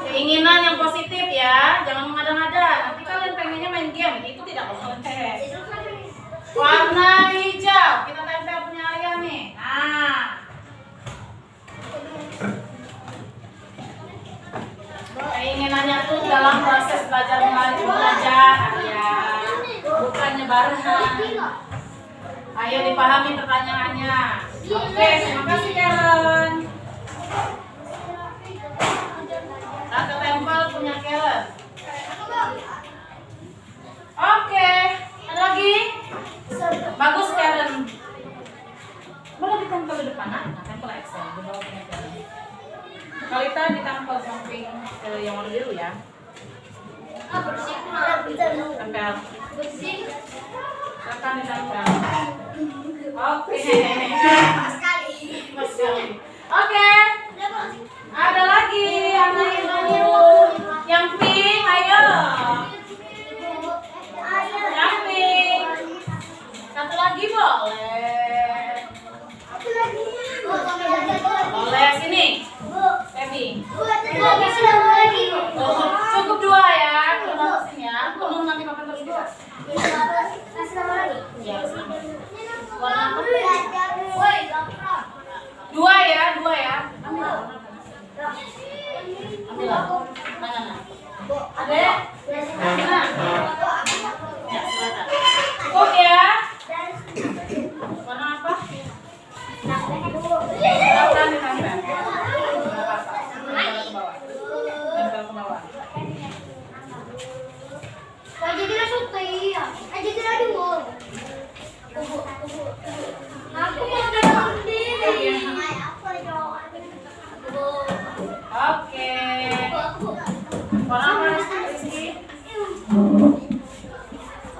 Keinginan Keinginan yang positif ya, jangan mengada-ngada. Nanti kalian pengennya main game, itu tidak boleh. Warna hijau, kita tempel penyaringan nih. Nah, keinginannya tuh dalam proses belajar mengajar ya, bukan nyebaran. Ayo dipahami pertanyaannya. Oke, terima kasih Karen. Kita tempel punya Karen. Oke, ada lagi? Bagus Karen. Boleh ditempel di depan, nah tempel Excel di bawah punya Karen. Kalita ditempel samping yang warna biru ya. Tempel. Silakan ditempel. Oke. Oke. Ada lagi anak ibu yang pink, ayo. Yang pink. Satu lagi boleh. Boleh sini. Baby. Cukup 2 ya. Kalau sini ya. Penuh nanti makan terus juga. Ya, sini. Warna apa? 2 ya, 2 ya. Ambil. Mana? Ada ya? Mana? Ya, silakan. Cukup ya. Warna apa? Silakan ditambah. Tempel ke bawah. Aku mau datang sendiri. Oke. Warna apa Rizky?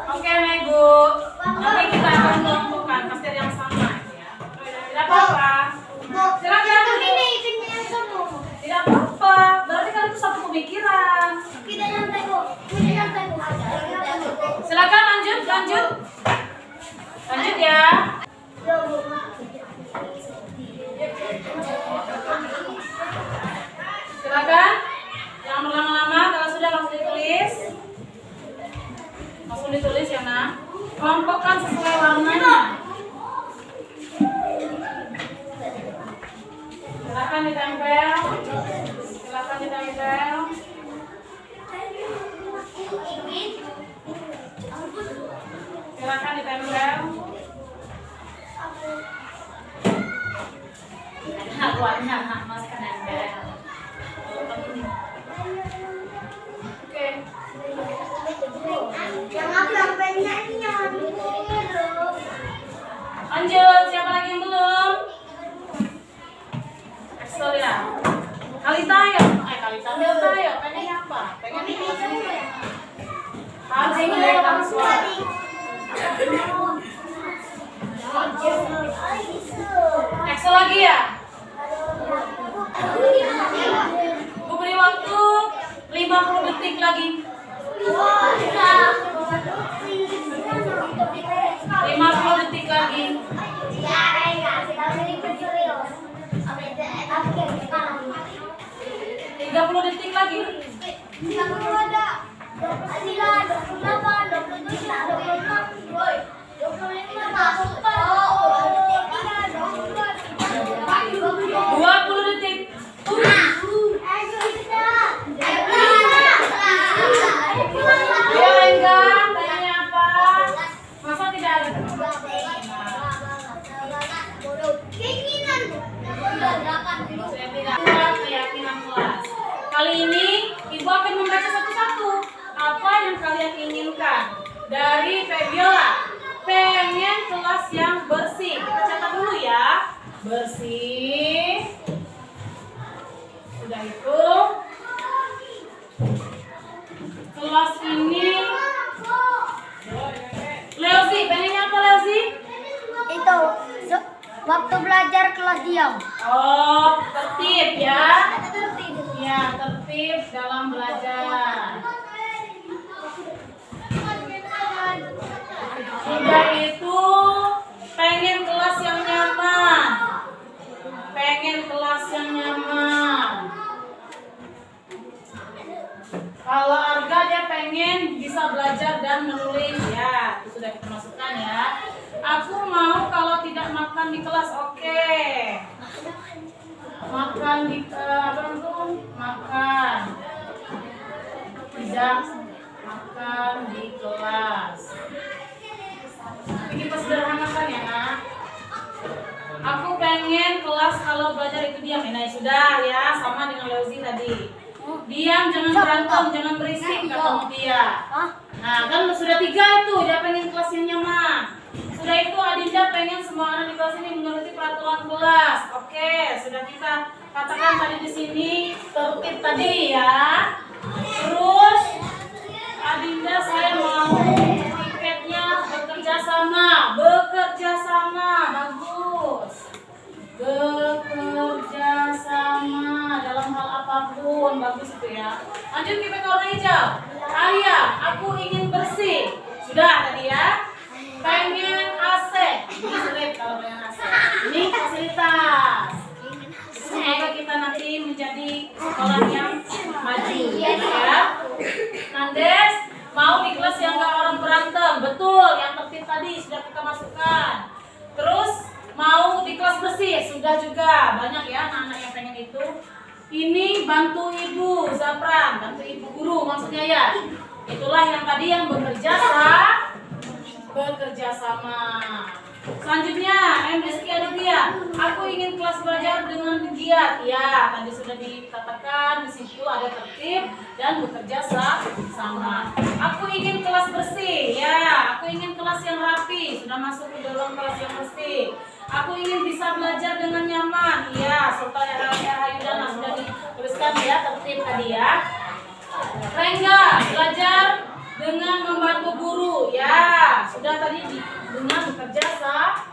Oke, Ibu. Nanti kita akan kelompokkan pasti yang sama ya. Tidak apa-apa. Silakan. Tidak apa-apa. Berarti kalian itu satu pemikiran. Silakan lanjut. Lanjut ya. Silakan. Jangan berlama-lama, kalau sudah langsung ditulis. Langsung ditulis ya, Nak. Kelompokkan sesuai warnanya. Silakan ditempel. Silakan ditempel. Warna Mas kan nempel. Oke. Lanjut, siapa lagi yang belum? Excel ya. Kalita ya. Milta ya. Pengennya apa? Pengen ini. Harus mendengarkan suara. Excel lagi ya. Gue beri waktu 50 detik lagi. 50 detik lagi. 30 detik lagi. Ya enggak, tanya apa? Masa tidak ada? Saya tidak kuat keyakinan kelas. Kali ini Ibu akan membaca satu-satu apa yang kalian inginkan. Dari Febiola, pengen kelas yang bersih. Kita catat dulu ya. Bersih. Sudah itu. Kelas ini. Leozi, pengennya apa Leozi? Itu waktu belajar kelas diam. Oh, tertib ya. Ya, tertib dalam belajar. Sudah itu pengen kelas yang nyaman. Pengen kelas yang nyaman. Kalau Arga dia pengen bisa belajar dan menulis ya, itu sudah kita masukkan ya. Aku mau kalau tidak makan di kelas, oke. Makan di apa itu? Makan. Tidak makan di kelas. Ini kita sederhanakan ya, Nak. Aku pengen kelas kalau belajar itu diam. Nah, sudah ya, sama dengan Leuzi tadi. Diam, jangan berantem, jangan berisik kata dia. Nah, kan sudah 3 itu, dia pengen kelas yang nyaman. Sudah itu Adinda pengen semua anak di kelas ini menuruti peraturan kelas. Oke, sudah kita katakan tadi di sini tertib tadi ya. Terus Adinda saya mau tiketnya bekerja sama, bagus. Bekerja sama dalam hal apapun, bagus itu ya. Lanjut kita ke warna hijau. Ayah, aku ingin bersih. Sudah tadi ya. Pengen AC. Ini sulit kalau pengen AC. Ini fasilitas. Semoga kita nanti menjadi sekolah yang maju ya. Nandes mau di kelas yang gak orang berantem. Betul, yang tertib tadi sudah kita masukkan. Terus mau di kelas bersih, sudah juga. Banyak ya anak-anak yang pengen itu. Ini bantu ibu, Zapran, bantu ibu guru maksudnya ya. Itulah yang tadi yang bekerja sama. Selanjutnya, Rizky ada dia. Aku ingin kelas belajar dengan giat. Ya, tadi sudah dikatakan di situ ada tertib dan bekerja sama. Aku ingin kelas bersih. Ya, aku ingin kelas yang rapi. Sudah masuk ke dalam kelas yang bersih. Aku ingin bisa belajar dengan nyaman. Iya, Sultan Hayudana sudah dituliskan ya tertib tadi ya. Rengga belajar dengan membantu guru. Ya, sudah tadi dengan bekerja sama.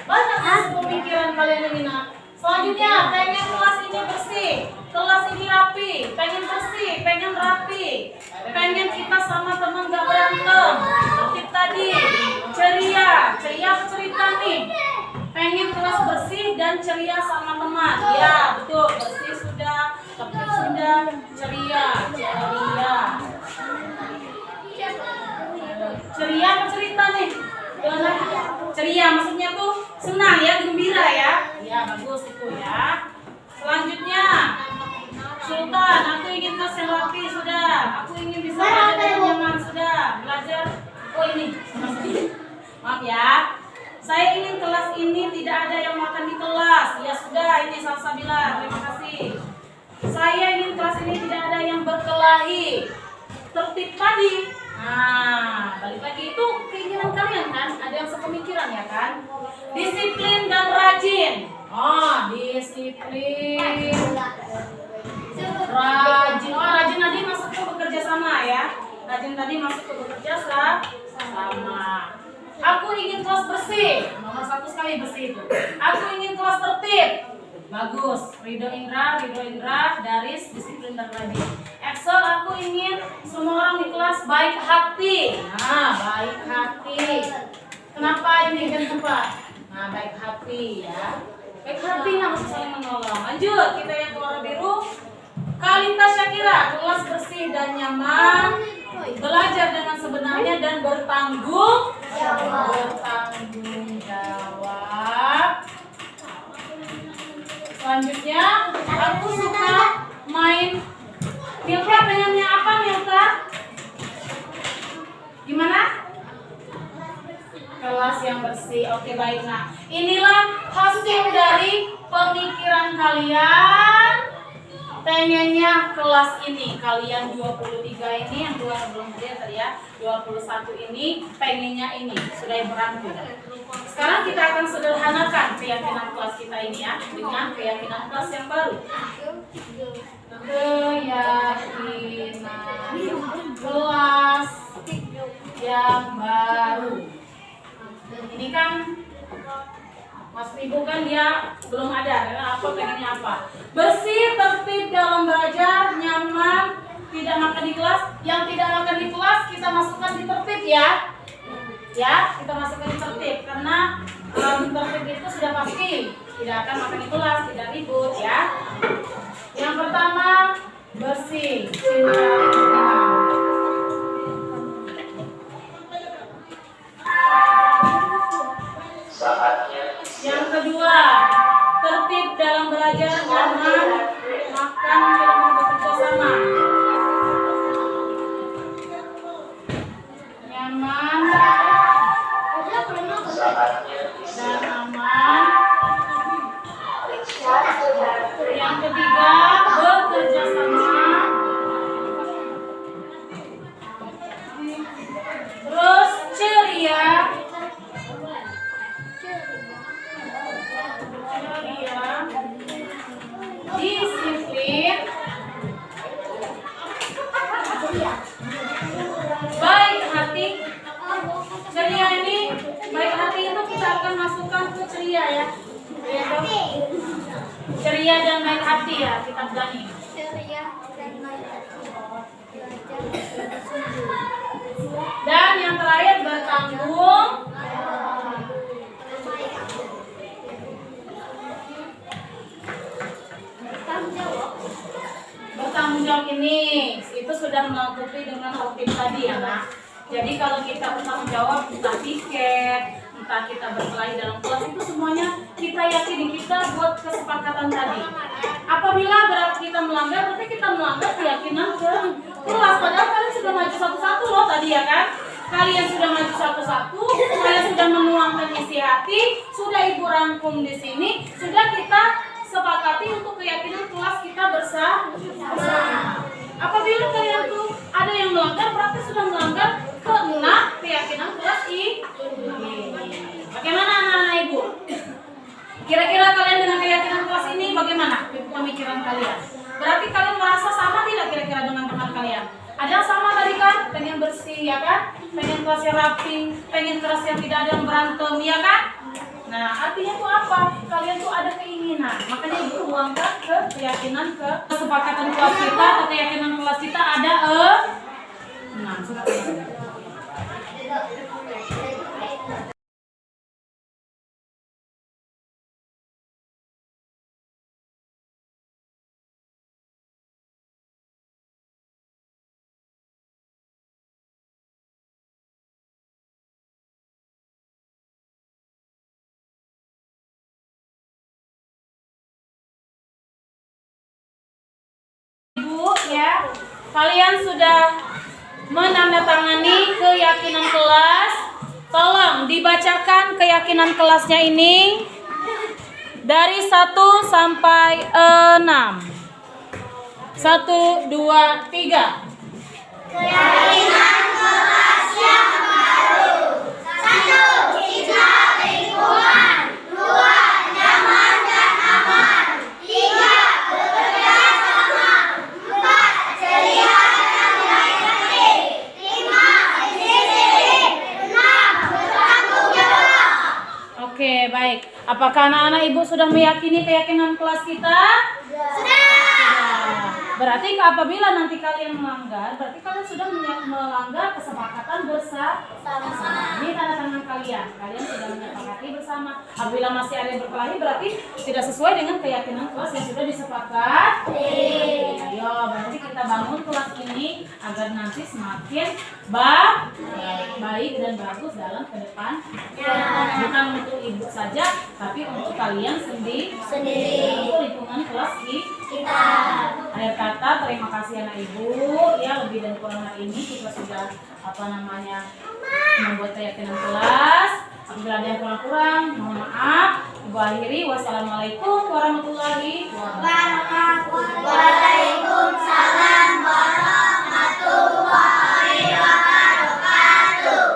Banyak pemikiran kalian ini nak. Selanjutnya, pengen kelas ini bersih, kelas ini rapi, pengen bersih, pengen rapi, pengen kita sama teman gak berantem. Tertib tadi, ceria cerita nih. Pengen kelas bersih dan ceria sama teman. Ya, betul, bersih sudah, tertib sudah, ceria. Ceria apa cerita nih? Ceria maksudnya tuh senang ya, gembira ya. Ya, bagus itu ya. Selanjutnya, Sultan, aku ingin kelas yang rapi sudah. Aku ingin bisa belajar dengan nyaman sudah. Belajar. Oh ini, maaf ya. Saya ingin kelas ini tidak ada yang makan di kelas. Ya sudah, ini Salsabila. Terima kasih. Saya ingin kelas ini tidak ada yang berkelahi. Tertib tadi. Nah, balik lagi itu keinginan kalian kan? Ada yang sepemikiran ya kan? Disiplin dan rajin. Oh, disiplin. Rajin. Oh, rajin tadi masuk ke bekerja sama ya. Rajin tadi masuk ke bekerja sama. Aku ingin kelas bersih. Nomor 1 sekali bersih itu. Aku ingin kelas tertib. Bagus. Ridho Indra, Daris, disiplin dan rajin. Excel, aku ingin semua orang di kelas baik hati. Nah, baik hati. Kenapa ini kenapa? Nah, baik hati ya. Baik hati nggak mesti saling menolong. Lanjut, kita yang warna biru. Kalita Syakira, kelas bersih dan nyaman. Belajar dengan sebenarnya dan bertanggung jawab. Selanjutnya, aku suka main. Milka pengennya apa Milka? Gimana? Kelas yang bersih. Oke, baik. Nah, inilah hasil dari pemikiran kalian. Pengennya kelas ini, kalian 23 ini yang dua belum lihat tadi ya, 21 ini pengennya ini sudah berangkat. Sekarang kita akan sederhanakan keyakinan kelas kita ini ya dengan keyakinan kelas yang baru. Keyakinan kelas yang baru. Ini kan Mas Ibu kan dia belum ada, karena apa pengennya apa? Bersih, tertib dalam belajar, nyaman, tidak makan di kelas. Yang tidak makan di kelas kita masukkan di tertib ya. Ya, kita masukkan di tertib karena tertib itu sudah pasti tidak akan makan di kelas, tidak ribut ya. Yang pertama bersih. Abdani. Ceria dan Maitati. Belajar bersungguh-sungguh. Dan yang terakhir bertanggung. Bertanggung jawab ini itu sudah melengkapi dengan tertib tadi ya nak. Jadi kalau kita bertanggung jawab entah tiket, entah kita berkelahi dalam kelas itu semuanya kita yakini kita buat kesepakatan tadi. Apabila berarti kita melanggar, berarti kita melanggar keyakinan ke kelas. Padahal kalian sudah maju satu-satu loh tadi ya kan. Kalian sudah maju satu-satu, kalian sudah menuangkan isi hati, sudah ibu rangkum di sini, sudah kita sepakati untuk keyakinan kelas kita bersama. Apabila kalian tuh ada yang melanggar, berarti sudah melanggar keenam keyakinan kelas ini. Bagaimana anak-anak ibu? Kira-kira kalian dengan keyakinan kelas ini bagaimana pemikiran kalian? Berarti kalian merasa sama tidak kira-kira dengan teman kalian? Ada yang sama tadi kan? Pengen bersih ya kan? Pengen kelas yang rapi, pengen kelas yang tidak ada yang berantem ya kan? Nah, artinya itu apa? Kalian tuh ada keinginan. Makanya ibu tuangkan ke keyakinan ke kesepakatan kelas kita atau keyakinan kelas kita ada nah, sudah. Ibu ya, kalian sudah menandatangani keyakinan kelas. Tolong dibacakan keyakinan kelasnya ini dari 1 sampai 6. 1, 2, 3. Keyakinan kelas yang baru. 1. Cinta lingkungan. 2. Nyaman dan aman. 3. Bekerja sama. 4. Ceria dan baik-hati. 5. Disiplin. 6. Bertanggung jawab. Oke, baik. Apakah anak-anak ibu sudah meyakini keyakinan kelas kita? Sudah. Berarti apabila nanti kalian melanggar, berarti kalian sudah melanggar kesepakatan bersama. Ini tanda tangan kalian. Kalian sudah menyepakati bersama. Apabila masih ada yang berkelahi, berarti tidak sesuai dengan keyakinan kelas yang sudah disepakati. Ayo, berarti kita bangun kelas ini agar nanti semakin baik dan bagus dalam ke depan. Bukan untuk ibu saja, tapi untuk kalian sendiri. Untuk lingkungan kelas kita. Akhir kata, terima kasih anak ibu. Ya, lebih dan kurang hari ini kita sudah membuat keyakinan kelas. Apabila ada yang kurang-kurang, mohon maaf. Ibu akhiri. Wassalamualaikum warahmatullahi wabarakatuh. Waalaikumsalam warahmatullahi wabarakatuh.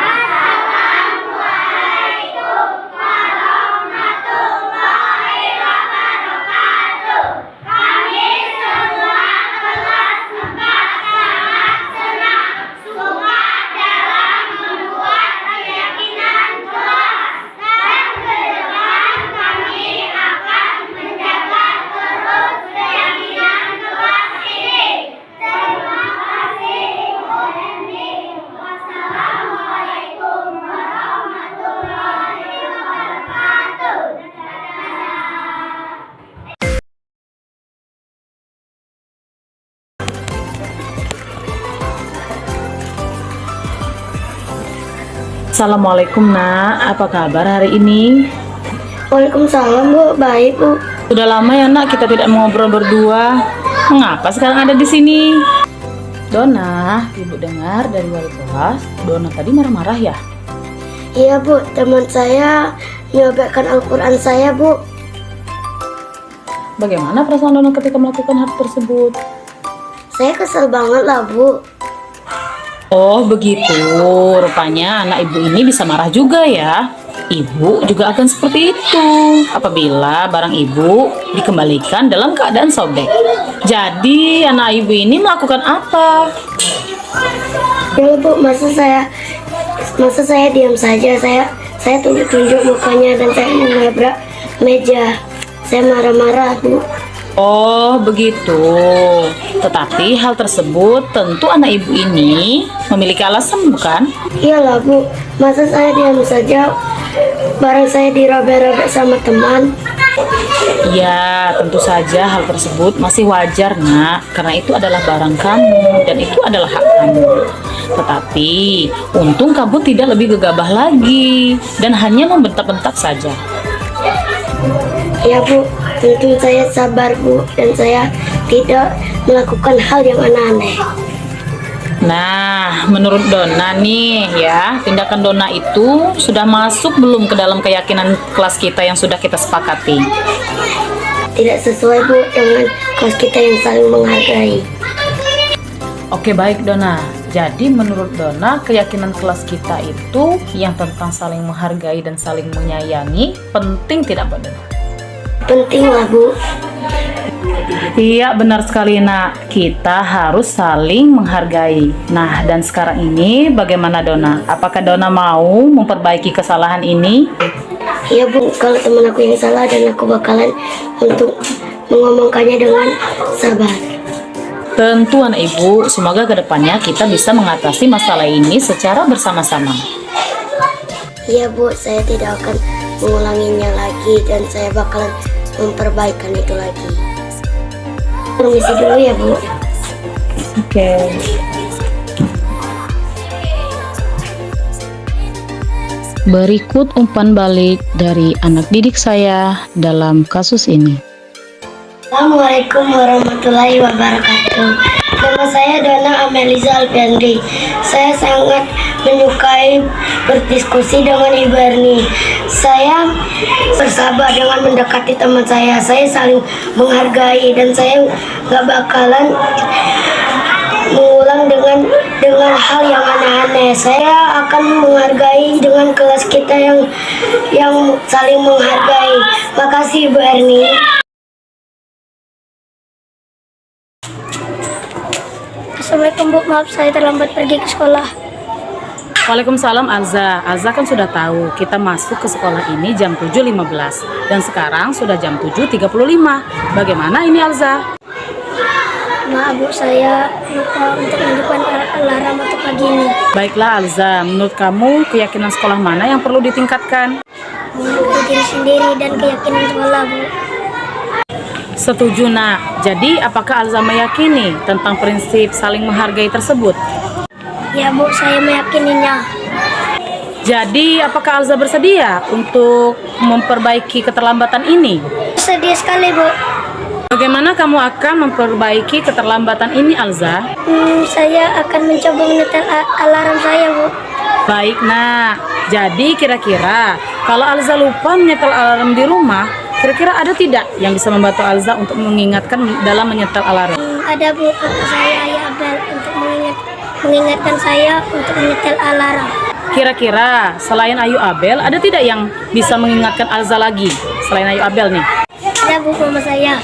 Assalamualaikum warahmatullahi wabarakatuh. Kami semua kelas 4 sangat senang suka dalam membuat keyakinan kelas, dan ke depan kami akan menjaga terus keyakinan kelas ini. Terima kasih Ibu Hendy. Wassalamualaikum warahmatullahi wabarakatuh. Assalamualaikum nak, apa kabar hari ini? Waalaikumsalam Bu, baik Bu. Sudah lama ya nak kita tidak ngobrol berdua. Mengapa sekarang ada di sini? Dona, ibu dengar dari wali kelas, Dona tadi marah-marah ya? Iya Bu, teman saya menyobekkan Al-Quran saya Bu. Bagaimana perasaan Dona ketika melakukan hal tersebut? Saya kesel banget lah Bu. Oh begitu, rupanya anak ibu ini bisa marah juga ya. Ibu juga akan seperti itu apabila barang ibu dikembalikan dalam keadaan sobek. Jadi anak ibu ini melakukan apa? Ya Bu, masa saya diam saja, saya tunjuk-tunjuk mukanya dan saya menabrak meja. Saya marah-marah, Bu. Oh, begitu. Tetapi hal tersebut tentu anak ibu ini memiliki alasan, bukan? Iyalah, Bu. Masa saya diam saja? Barang saya dirobek-robek sama teman. Ya, tentu saja hal tersebut masih wajar, Nak, karena itu adalah barang kamu dan itu adalah hak kamu. Tetapi, untung kamu tidak lebih gegabah lagi dan hanya membentak-bentak saja. Ya, Bu. Tentu saya sabar, Bu. Dan saya tidak melakukan hal yang aneh-aneh. Nah, menurut Dona nih ya, tindakan Dona itu sudah masuk belum ke dalam keyakinan kelas kita yang sudah kita sepakati? Tidak sesuai, Bu, dengan kelas kita yang saling menghargai. Oke, baik Dona. Jadi menurut Dona, keyakinan kelas kita itu yang tentang saling menghargai dan saling menyayangi penting tidak, Mbak Dona? Penting lah, Bu. Iya, benar sekali, Nak. Kita harus saling menghargai. Nah, dan sekarang ini bagaimana Dona? Apakah Dona mau memperbaiki kesalahan ini? Ya, Bu, kalau teman aku yang salah dan aku bakalan untuk mengomongkannya dengan sabar. Tentu anak ibu, semoga kedepannya kita bisa mengatasi masalah ini secara bersama-sama. Iya, Bu, saya tidak akan mengulanginya lagi dan saya bakalan memperbaikan itu lagi. Permisi dulu ya, Bu. Oke. Berikut umpan balik dari anak didik saya dalam kasus ini. Assalamualaikum warahmatullahi wabarakatuh. Nama saya Dona Ameliza Alfiandri. Saya sangat menyukai berdiskusi dengan Ibu Erni. Saya bersabar dengan mendekati teman saya. Saya saling menghargai dan saya nggak bakalan mengulang dengan hal yang aneh-aneh. Saya akan menghargai dengan kelas kita yang saling menghargai. Makasih Ibu Erni. Assalamualaikum, Bu, maaf saya terlambat pergi ke sekolah. Waalaikumsalam Alza. Alza kan sudah tahu kita masuk ke sekolah ini jam 7.15 dan sekarang sudah jam 7.35. Bagaimana ini Alza? Maaf, Bu, saya lupa untuk menghidupkan alarm untuk pagi ini. Baiklah Alza, menurut kamu keyakinan sekolah mana yang perlu ditingkatkan? Menurut diri sendiri dan keyakinan sekolah, Bu. Setuju, Nak. Jadi apakah Alza meyakini tentang prinsip saling menghargai tersebut? Ya, Bu, saya meyakininya. Jadi apakah Alza bersedia untuk memperbaiki keterlambatan ini? Sedih sekali, Bu. Bagaimana kamu akan memperbaiki keterlambatan ini, Alza? Saya akan mencoba menyetel alarm saya, Bu. Baik, Nak. Jadi kira-kira kalau Alza lupa menyetel alarm di rumah, kira-kira ada tidak yang bisa membantu Alza untuk mengingatkan dalam menyetel alarm? Ada, Bu, kakak saya Ayah Abel untuk mengingatkan saya untuk menyetel alarm. Kira-kira selain Ayu Abel, ada tidak yang bisa mengingatkan Alza lagi selain Ayu Abel nih? Ada, Bu, mama saya.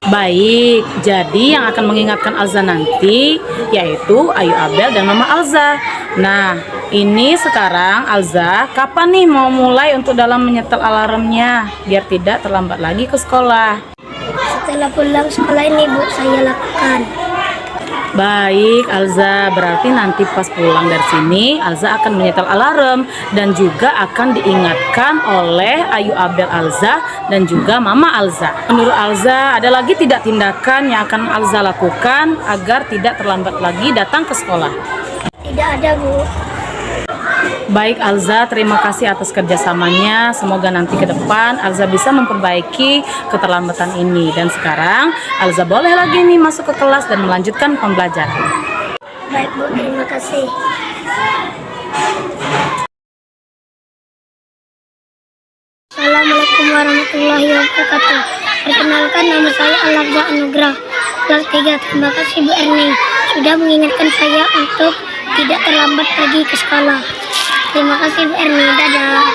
Baik, jadi yang akan mengingatkan Alza nanti yaitu Ayu Abel dan Mama Alza. Nah, ini sekarang Alza, kapan nih mau mulai untuk dalam menyetel alarmnya biar tidak terlambat lagi ke sekolah? Setelah pulang sekolah ini, Bu, saya lakukan. Baik, Alza, berarti nanti pas pulang dari sini Alza akan menyetel alarm dan juga akan diingatkan oleh Ayu Abel Alza dan juga Mama Alza. Menurut Alza, ada lagi tidak tindakan yang akan Alza lakukan agar tidak terlambat lagi datang ke sekolah? Tidak ada, Bu. Baik Alza, terima kasih atas kerjasamanya. Semoga nanti ke depan Alza bisa memperbaiki keterlambatan ini. Dan sekarang Alza boleh lagi nih masuk ke kelas dan melanjutkan pembelajaran. Baik, Bu, terima kasih. Assalamualaikum warahmatullahi wabarakatuh. Perkenalkan, nama saya Al-Abza Anugrah, kelas 3. Terima kasih Bu Erni sudah mengingatkan saya untuk tidak terlambat pergi ke sekolah. Terima kasih Bu Erni, dadah.